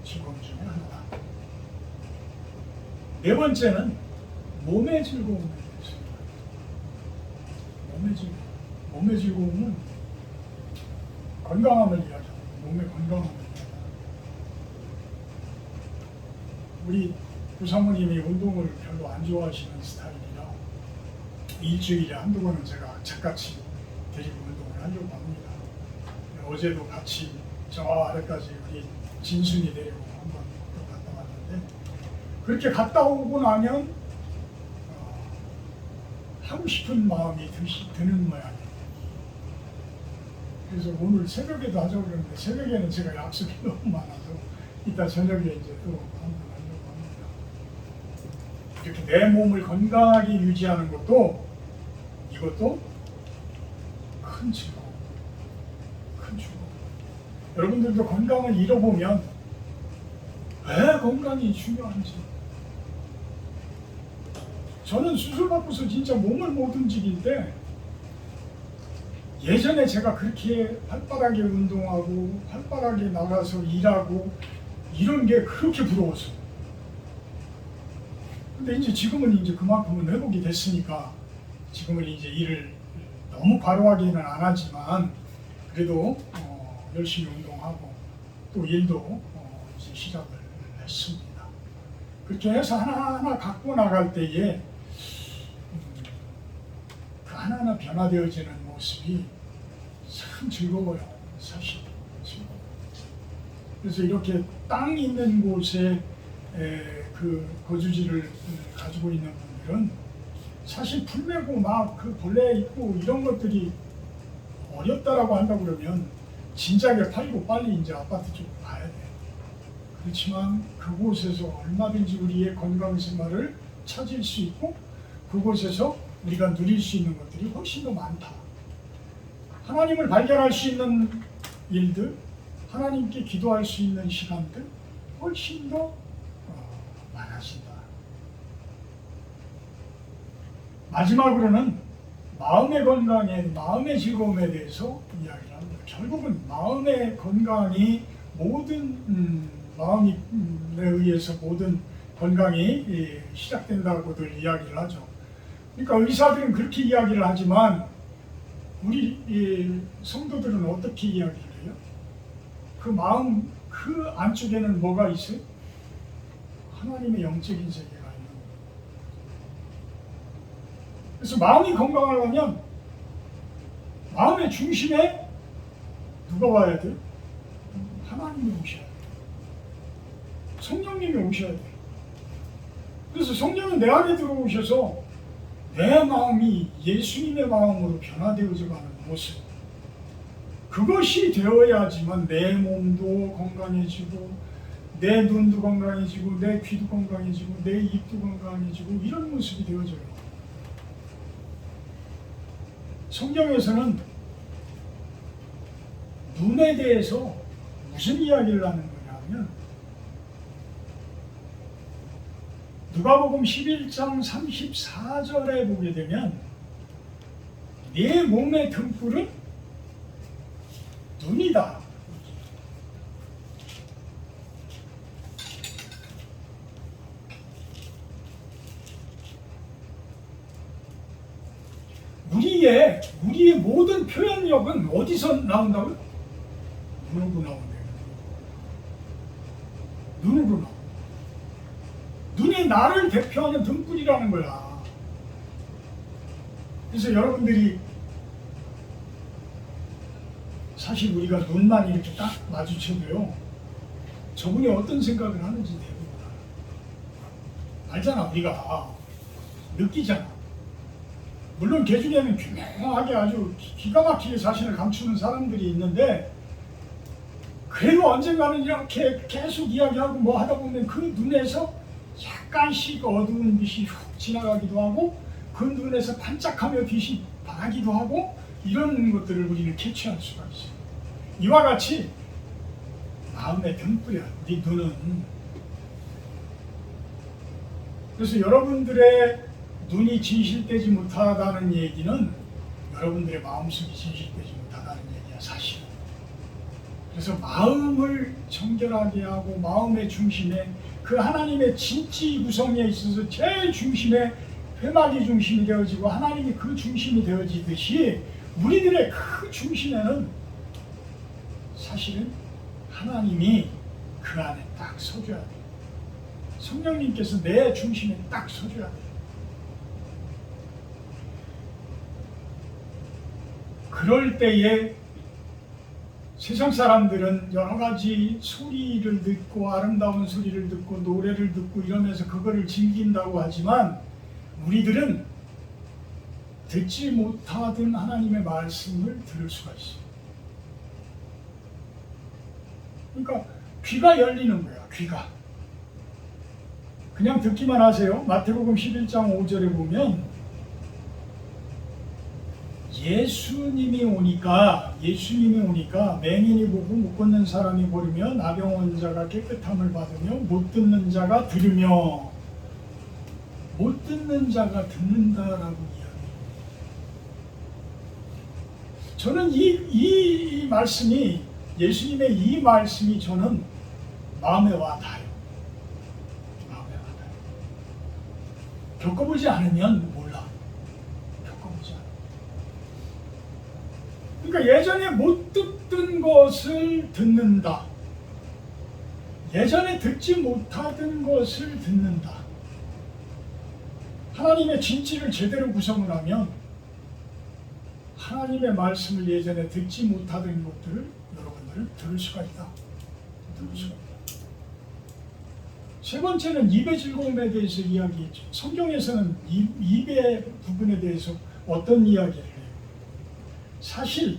Speaker 1: 중에 하나다. 네 번째는 몸의 즐거움에 대해서. 몸의 즐거움은 건강함을 이야기합니다. 몸의 건강함을 이야기합니다. 우리 부사모님이 운동을 별로 안 좋아하시는 스타일이라 일주일에 한두 번은 제가 책같이 데리고 운동을 하려고 합니다. 어제도 같이 저 아래까지 우리 진순이 데리고 한번 또 갔다 왔는데, 그렇게 갔다 오고 나면 하고 싶은 마음이 드는 모양이에요. 그래서 오늘 새벽에도 하자고 그러는데 새벽에는 제가 약속이 너무 많아서 이따 저녁에 이제 또 한번 하려고 합니다. 이렇게 내 몸을 건강하게 유지하는 것도, 이것도 큰 즐거움, 큰 즐거움. 여러분들도 건강을 잃어보면 왜 건강이 중요한지. 저는 수술받고서 진짜 몸을 못 움직일 때, 예전에 제가 그렇게 활발하게 운동하고 활발하게 나가서 일하고 이런 게 그렇게 부러웠어요. 근데 이제 지금은 이제 그만큼은 회복이 됐으니까 지금은 이제 일을 너무 과로하게는 안 하지만 그래도 열심히 운동하고 또 일도 이제 시작을 했습니다. 그렇게 해서 하나하나 갖고 나갈 때에 그 하나하나 변화되어지는 모습이 참 즐거워요. 사실 즐거워요. 그래서 이렇게 땅 있는 곳에 그 거주지를 가지고 있는 분들은 사실 풀 메고 막 그 벌레 있고 이런 것들이 어렵다라고 한다 그러면 진작에 팔고 빨리 이제 아파트 쪽으로 가야 돼. 그렇지만 그곳에서 얼마든지 우리의 건강 생활을 찾을 수 있고 그곳에서 우리가 누릴 수 있는 것들이 훨씬 더 많다. 하나님을 발견할 수 있는 일들, 하나님께 기도할 수 있는 시간들 훨씬 더 많아진다. 마지막으로는 마음의 건강에, 마음의 즐거움에 대해서 이야기를 합니다. 결국은 마음의 건강이 모든 마음에 의해서 모든 건강이 시작된다고들 이야기를 하죠. 그러니까 의사들은 그렇게 이야기를 하지만 우리 성도들은 어떻게 이야기를 해요? 그 마음 그 안쪽에는 뭐가 있어요? 하나님의 영적인 세계가 있는 거예요. 그래서 마음이 건강하려면 마음의 중심에 누가 와야 돼요? 하나님이 오셔야 돼요. 성령님이 오셔야 돼요. 그래서 성령은 내 안에 들어오셔서 내 마음이 예수님의 마음으로 변화되어져 가는 모습, 그것이 되어야지만 내 몸도 건강해지고 내 눈도 건강해지고 내 귀도 건강해지고 내 입도 건강해지고 이런 모습이 되어져요. 성경에서는 눈에 대해서 무슨 이야기를 하는 거냐면 누가복음 11장 34절에 보게 되면 네 몸의 등불은 눈이다. 우리의 모든 표현력은 어디서 나온다고요? 눈으로 나온대요. 눈으로 나와. 눈이 나를 대표하는 등불이라는 거야. 그래서 여러분들이 사실 우리가 눈만 이렇게 딱 마주쳐도요, 저분이 어떤 생각을 하는지 대부분 알잖아. 우리가 느끼잖아. 물론 개 중에는 교묘하게 아주 기가 막히게 자신을 감추는 사람들이 있는데 그래도 언젠가는 이렇게 계속 이야기하고 뭐 하다 보면 그 눈에서 약간씩 어두운 빛이 훅 지나가기도 하고 그 눈에서 반짝하며 빛이 바라기도 하고 이런 것들을 우리는 캐치할 수가 있어요. 이와 같이 마음의 등불이야, 우리 눈은. 그래서 여러분들의 눈이 진실되지 못하다는 얘기는 여러분들의 마음속이 진실되지 못하다는 얘기야, 사실은. 그래서 마음을 정결하게 하고 마음의 중심에 그 하나님의 진지 구성에 있어서 제일 중심에 회막이 중심이 되어지고 하나님이 그 중심이 되어지듯이 우리들의 그 중심에는 사실은 하나님이 그 안에 딱 서줘야 돼요. 성령님께서 내 중심에 딱 서줘야 돼요. 그럴 때에 세상 사람들은 여러 가지 소리를 듣고 아름다운 소리를 듣고 노래를 듣고 이러면서 그거를 즐긴다고 하지만 우리들은 듣지 못하던 하나님의 말씀을 들을 수가 있어요. 그러니까 귀가 열리는 거야. 귀가. 그냥 듣기만 하세요. 마태복음 11장 5절에 보면 예수님이 오니까 맹인이 보고 못 걷는 사람이 보르며 나병 자가 깨끗함을 받으며 못 듣는 자가 들으며 못 듣는 자가 듣는다라고 이야기해요. 저는 이 말씀이 예수님의 이 말씀이 저는 마음에 와닿아요. 마음에 와닿아요. 겪어보지 않으면 몰라. 겪어보지 않으면. 그러니까 예전에 못 듣던 것을 듣는다. 예전에 듣지 못하던 것을 듣는다. 하나님의 진지를 제대로 구성을 하면 하나님의 말씀을 예전에 듣지 못하던 것들을 여러분들은 들을 수가 있다. 들을 수가 있다. 세 번째는 입의 즐거움에 대해서 이야기했죠. 성경에서는 입의 부분에 대해서 어떤 이야기를 해요? 사실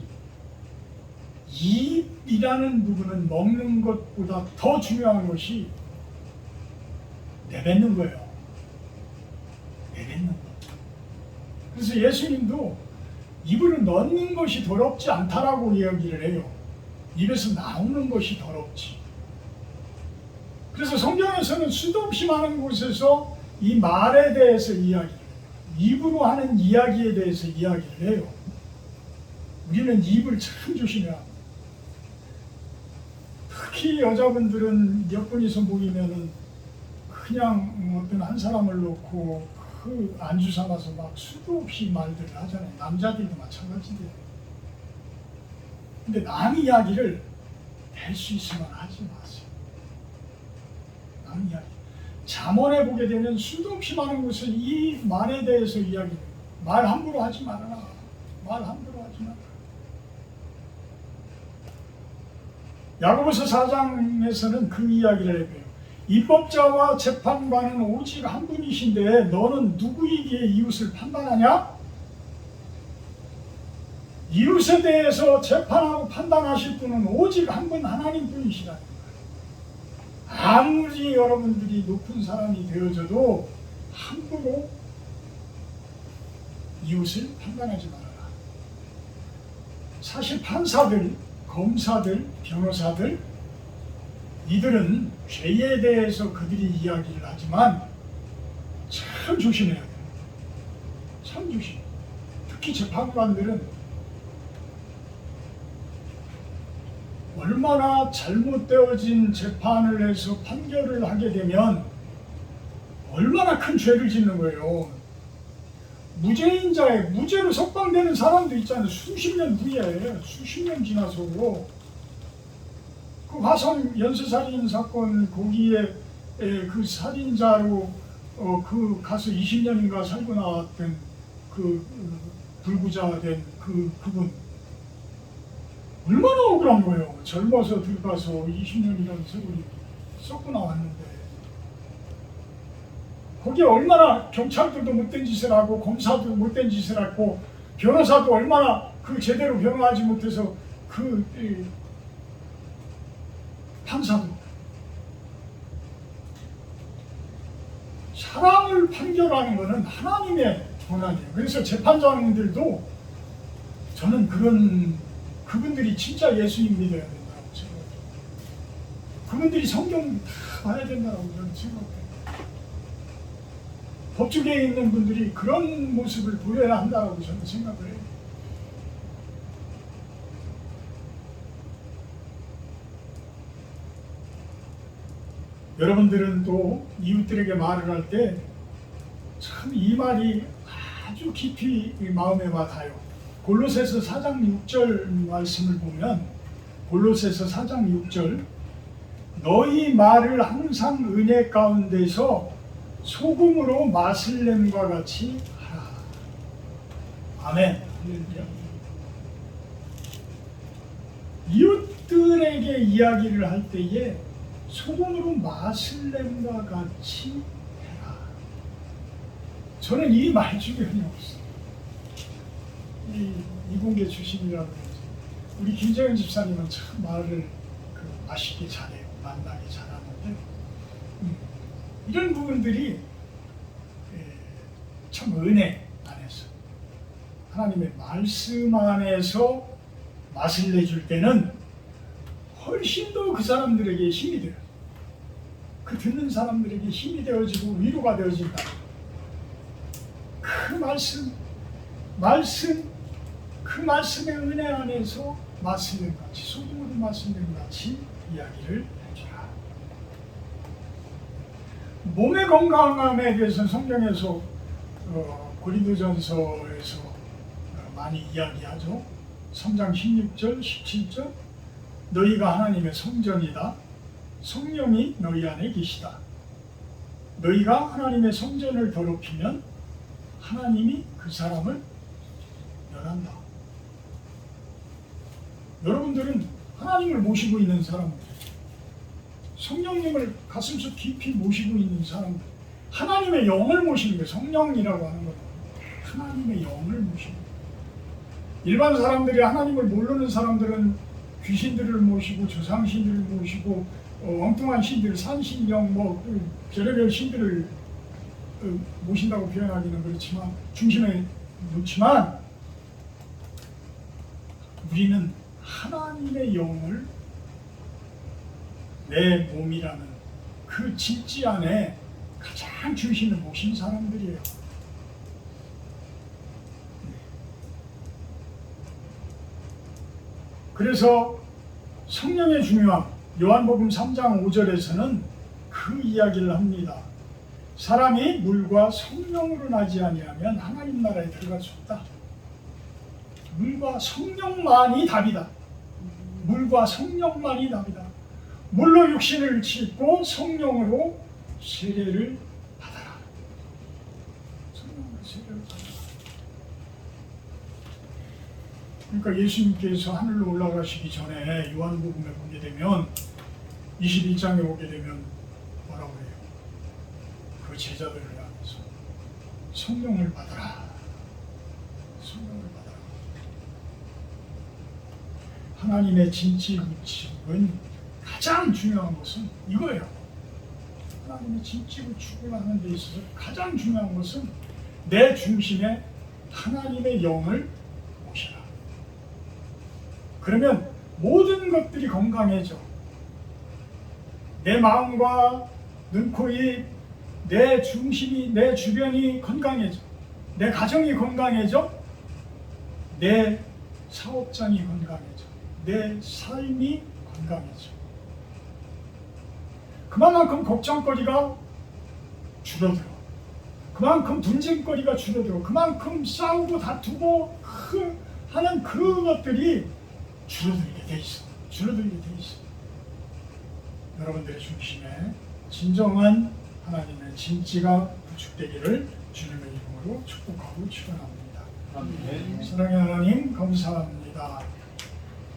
Speaker 1: 입이라는 부분은 먹는 것보다 더 중요한 것이 내뱉는 거예요. 내뱉는 것. 그래서 예수님도 입으로 넣는 것이 더럽지 않다라고 이야기를 해요. 입에서 나오는 것이 더럽지. 그래서 성경에서는 수도 없이 많은 곳에서 이 말에 대해서 이야기를 해요. 입으로 하는 이야기에 대해서 이야기를 해요. 우리는 입을 참 조심해야 합니다. 특히 여자분들은 몇 분이서 모이면은 그냥 어떤 한 사람을 놓고 그 안주 삼아서 막 수도 없이 말들을 하잖아요. 남자들도 마찬가지인데. 근데 남 이야기를 될 수 있으면 하지 마세요. 남 이야기. 잠언에 보게 되면 수도 없이 많은 곳은 이 말에 대해서 이야기해요. 말 함부로 하지 말아라. 말 함부로 하지 말아라. 야고보서 4장에서는 그 이야기를 해요. 입법자와 재판관은 오직 한 분이신데 너는 누구이기에 이웃을 판단하냐? 이웃에 대해서 재판하고 판단하실 분은 오직 한 분 하나님 분이시라는 거예요. 아무리 여러분들이 높은 사람이 되어져도 함부로 이웃을 판단하지 말아라. 사실 판사들, 검사들, 변호사들 이들은 죄에 대해서 그들이 이야기를 하지만 참 조심해야 돼요. 참 조심. 특히 재판관들은 얼마나 잘못되어진 재판을 해서 판결을 하게 되면 얼마나 큰 죄를 짓는 거예요. 무죄인 자에 무죄로 석방되는 사람도 있잖아요. 수십 년 후에, 수십 년 지나서 그 화성 연쇄살인 사건 거기에 그 살인자로 그 가서 20년인가 살고 나왔던 그 불구자 된 그분 얼마나 억울한 거예요. 젊어서 들어가서 20년이라는 세월이 썩고 나왔는데 거기에 얼마나 경찰들도 못된 짓을 하고 검사도 못된 짓을 하고 변호사도 얼마나 그 제대로 변호하지 못해서 판사도 사람을 판결하는 것은 하나님의 권한이에요. 그래서 재판장들도 저는 그분들이 진짜 예수님 믿어야 된다고 생각해요. 그분들이 성경 다 봐야 된다고 저는 생각해요. 법조계에 있는 분들이 그런 모습을 보여야 한다고 저는 생각을 해요. 여러분들은 또 이웃들에게 말을 할 때 참 이 말이 아주 깊이 마음에 와닿아요. 골로새서 4장 6절 말씀을 보면 골로새서 4장 6절 너희 말을 항상 은혜 가운데서 소금으로 맛을 냄과 같이 하라. 아멘. 이웃들에게 이야기를 할 때에 소금으로 맛을 냄과 같이 해라. 저는 이 말 주변이 없어요. 이공계 출신이라고 해서 우리 김정은 집사님은 참 말을 맛있게 잘해요. 만나게 잘하는데 이런 부분들이 참 은혜 안에서 하나님의 말씀 안에서 맛을 내줄 때는 훨씬 더 그 사람들에게 힘이 돼요. 그 듣는 사람들에게 힘이 되어지고 위로가 되어진다. 그 말씀의 은혜 안에서 맛을 낸 같이, 소금으로 맛을 낸 같이 이야기를 해주라. 몸의 건강함에 대해서는 성경에서 고린도전서에서 많이 이야기하죠. 3장 16절, 17절 너희가 하나님의 성전이다. 성령이 너희 안에 계시다. 너희가 하나님의 성전을 더럽히면 하나님이 그 사람을 멸한다. 여러분들은 하나님을 모시고 있는 사람들, 성령님을 가슴속 깊이 모시고 있는 사람들, 하나님의 영을 모시는 게 성령이라고 하는 거예요. 하나님의 영을 모시는 거예요. 일반 사람들이 하나님을 모르는 사람들은 귀신들을 모시고 조상신들을 모시고 엉뚱한 신들, 산신령, 별의별 신들을 모신다고 표현하기는 그렇지만 중심에 놓지만 우리는 하나님의 영을 내 몸이라는 그 진지 안에 가장 중심에 모신 사람들이에요. 그래서 성령의 중요함, 요한복음 3장 5절에서는 그 이야기를 합니다. 사람이 물과 성령으로 나지 아니하면 하나님 나라에 들어갈 수 없다. 물과 성령만이 답이다. 물과 성령만이 답이다. 물로 육신을 찢고 성령으로 세례를 받아라. 성령으로 세례를 받아라. 그러니까 예수님께서 하늘로 올라가시기 전에 요한복음에 보게 되면 21장에 오게 되면 뭐라고 해요? 그 제자들을 향해서 성령을 받아라. 성령을 받아라. 하나님의 진지 구축은 가장 중요한 것은 이거예요. 하나님의 진지 구축을 하는 데 있어서 가장 중요한 것은 내 중심에 하나님의 영을 모셔라. 그러면 모든 것들이 건강해져. 내 마음과 눈, 코, 입, 내 중심이, 내 주변이 건강해져. 내 가정이 건강해져. 내 사업장이 건강해져. 내 삶이 건강해져. 그만큼 걱정거리가 줄어들어. 그만큼 분쟁거리가 줄어들어. 그만큼 싸우고 다투고 하는 그것들이 줄어들게 돼 있어. 줄어들게 돼 있어. 여러분들의 중심에 진정한 하나님의 진지가 구축되기를 주님의 이름으로 축복하고 축원합니다. 사랑의 하나님 감사합니다.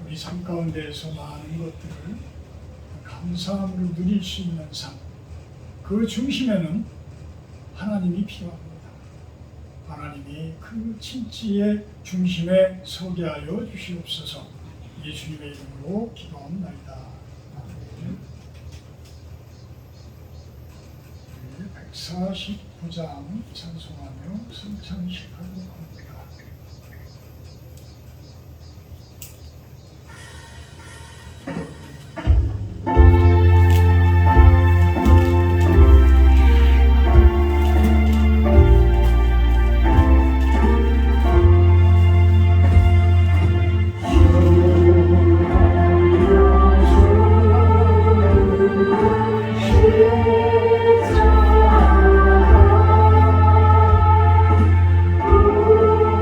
Speaker 1: 우리 삶 가운데에서 많은 것들을 감사함으로 누릴 수 있는 삶, 그 중심에는 하나님이 필요합니다. 하나님이 그 진지의 중심에 서게 하여 주시옵소서. 예수님의 이름으로 기도합니다. 149장 찬송하며 승창식하고 합니다.
Speaker 2: 주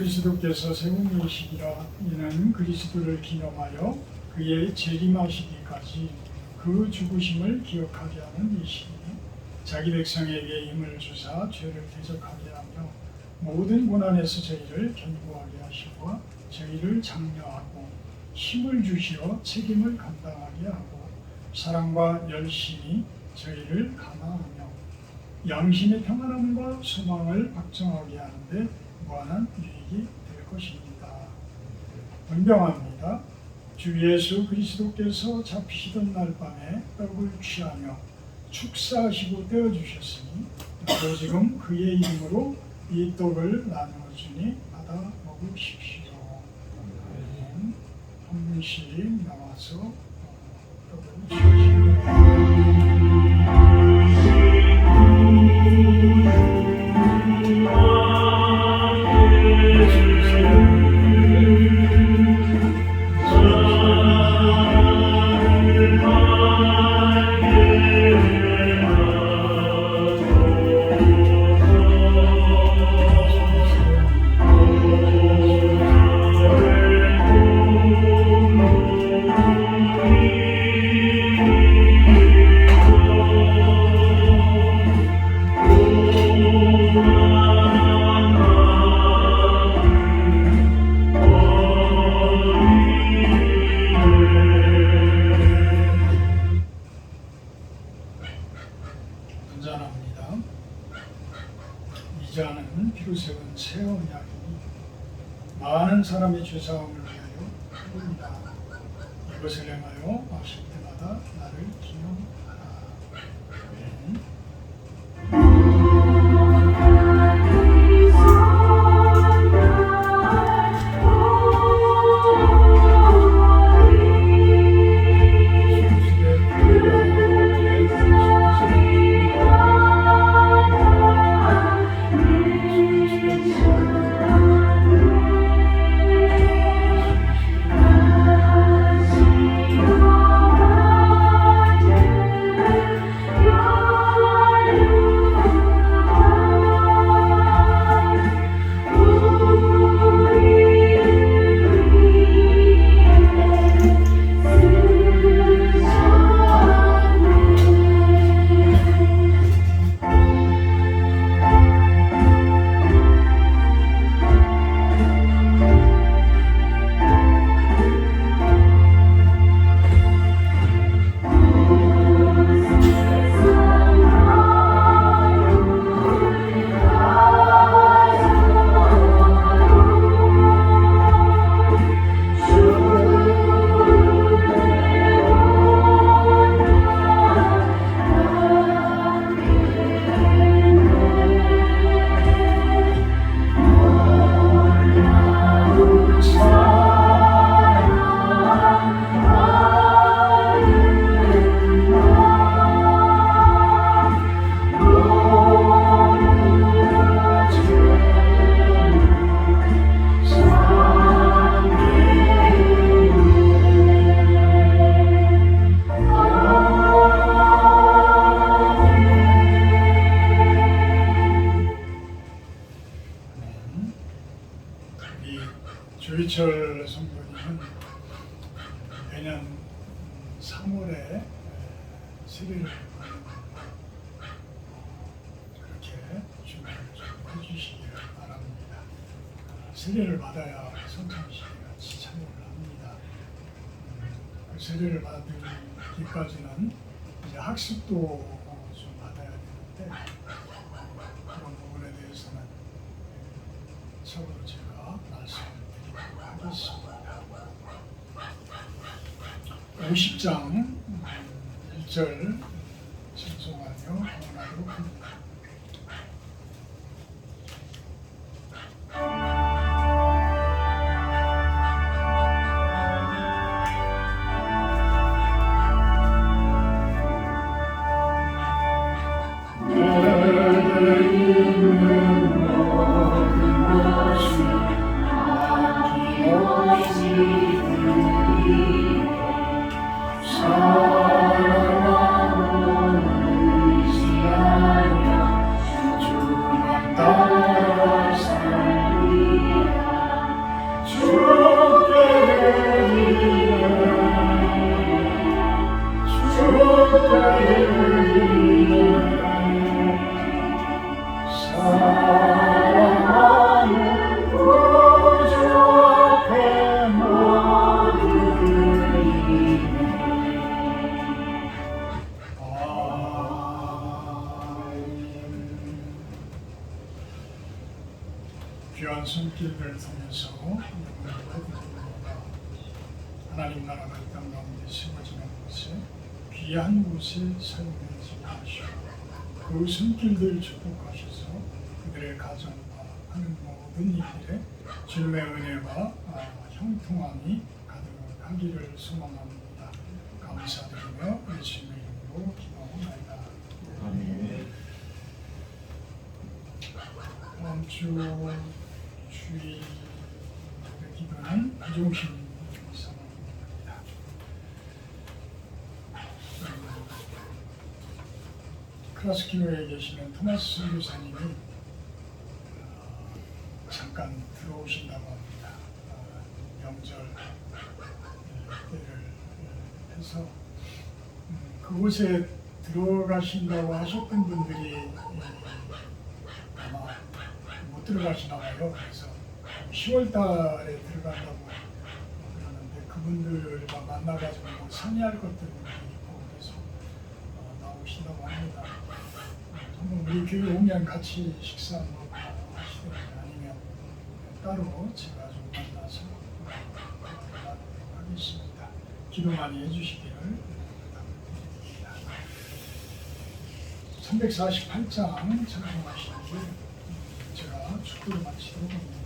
Speaker 1: 그리스도께서 세운 예식이라. 이는 그리스도를 기념하여 그의 재림하시기까지 그 죽으심을 기억하게 하는 예식이니 자기 백성에게 힘을 주사 죄를 대적하게 하며 모든 고난에서 저희를 견고하게 하시고 저희를 장려하고 힘을 주시어 책임을 감당하게 하고 사랑과 열심히 저희를 감화하며 양심의 평안함과 소망을 확정하게 하는데 무한한 유익이 될 것입니다. 분명합니다. 주 예수 그리스도께서 잡히시던 날 밤에 떡을 취하며 축사하시고 떼어주셨으니 또 지금 그의 이름으로 이 떡을 나누어 주니 받아 먹으십시오. 한 분씩 나와서 떡을 분잔합니다. 이 잔은 피로 세운 새 언약이니 많은 사람의 죄사함을 위하여 흘립니다. 이것을 행하여 마실 때마다 나를 기념하라. 아멘. 조희철 성도님은 매년 3월에 세례를 그렇게 준비를 좀 해주시기를 바랍니다. 세례를 받아야 성찬식에 같이 참여를 합니다. 그 세례를 받기까지는 이제 학습도 좀 받아야 되는데 그런 부분에 대해서는 차후로 제가 말씀을 드리도록 하겠습니다. 50장 1절 청송하며 응원하도록 합니다.
Speaker 2: 사랑하고
Speaker 1: 통해서 영광을 드립니다. 하나님 나라가 이 땅 가운데 세워지는 곳에 귀한 곳에 사용되지 마시고 그 손길들 축복하셔서 그들의 가정과 하는 모든 일들에 주님의 은혜와 형통함이 가득하기를 소망합니다. 감사드리며 예수님의 이름으로 기도합니다. 다음 주 주일 기도는 부종신 상황입니다. 크라스키노에 계시는 토마스 선교사님이 잠깐 들어오신다고 합니다. 명절 때를 해서 그곳에 들어가신다고 하셨던 분들이 아마 못 들어가시나 봐요. 그래서 10월 달에 들어간다고 그러는데 그분들과 만나가지고 상의할 것들이 있고 그래서 나오신다고 합니다. 한번 우리 교회 오면 같이 식사 한번 하시든지 아니면 따로 제가 좀 만나서 하겠습니다. 기도 많이 해주시기를 부탁드립니다. 348장 찬송하시는데 제가 축도를 마치도록 합니다.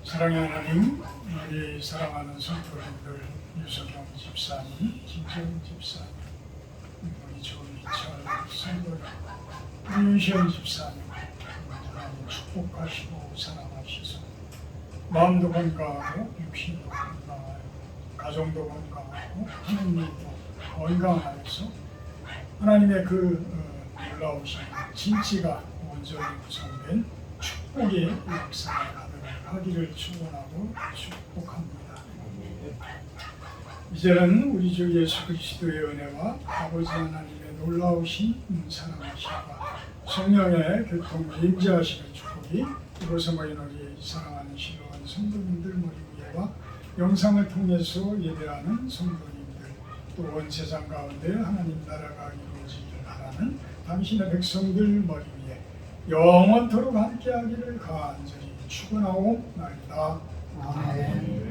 Speaker 1: 사랑의 하나님, 우리 사랑하는 성도님들 유석영 집사님, 김재훈 집사님, 우리 조희철 성도님, 윤시현 집사님, 하나님 축복하시고 사랑하셔서 마음도 건강하고 육신도 건강하고 가정도 건강하고 하느님도 건강하여서 하나님의 그 놀라우신 진치가 온전히 구성된 축복의 역사가 가득하기를 축원하고 축복합니다. 이제는 우리 주 예수 그리스도의 은혜와 아버지 하나님의 놀라우신 사랑하심과 성령의 교통 임재하시는 축복이 이곳에 모인 우리 사랑하는 신령한 성도님들 머리 위에와 영상을 통해서 예배하는 성도님들 또 온 세상 가운데 하나님 나라가 이루어지기를 바라는 당신의 백성들 머리 위에 영원토록 함께하기를 간절히 축원하옵나이다. 아멘.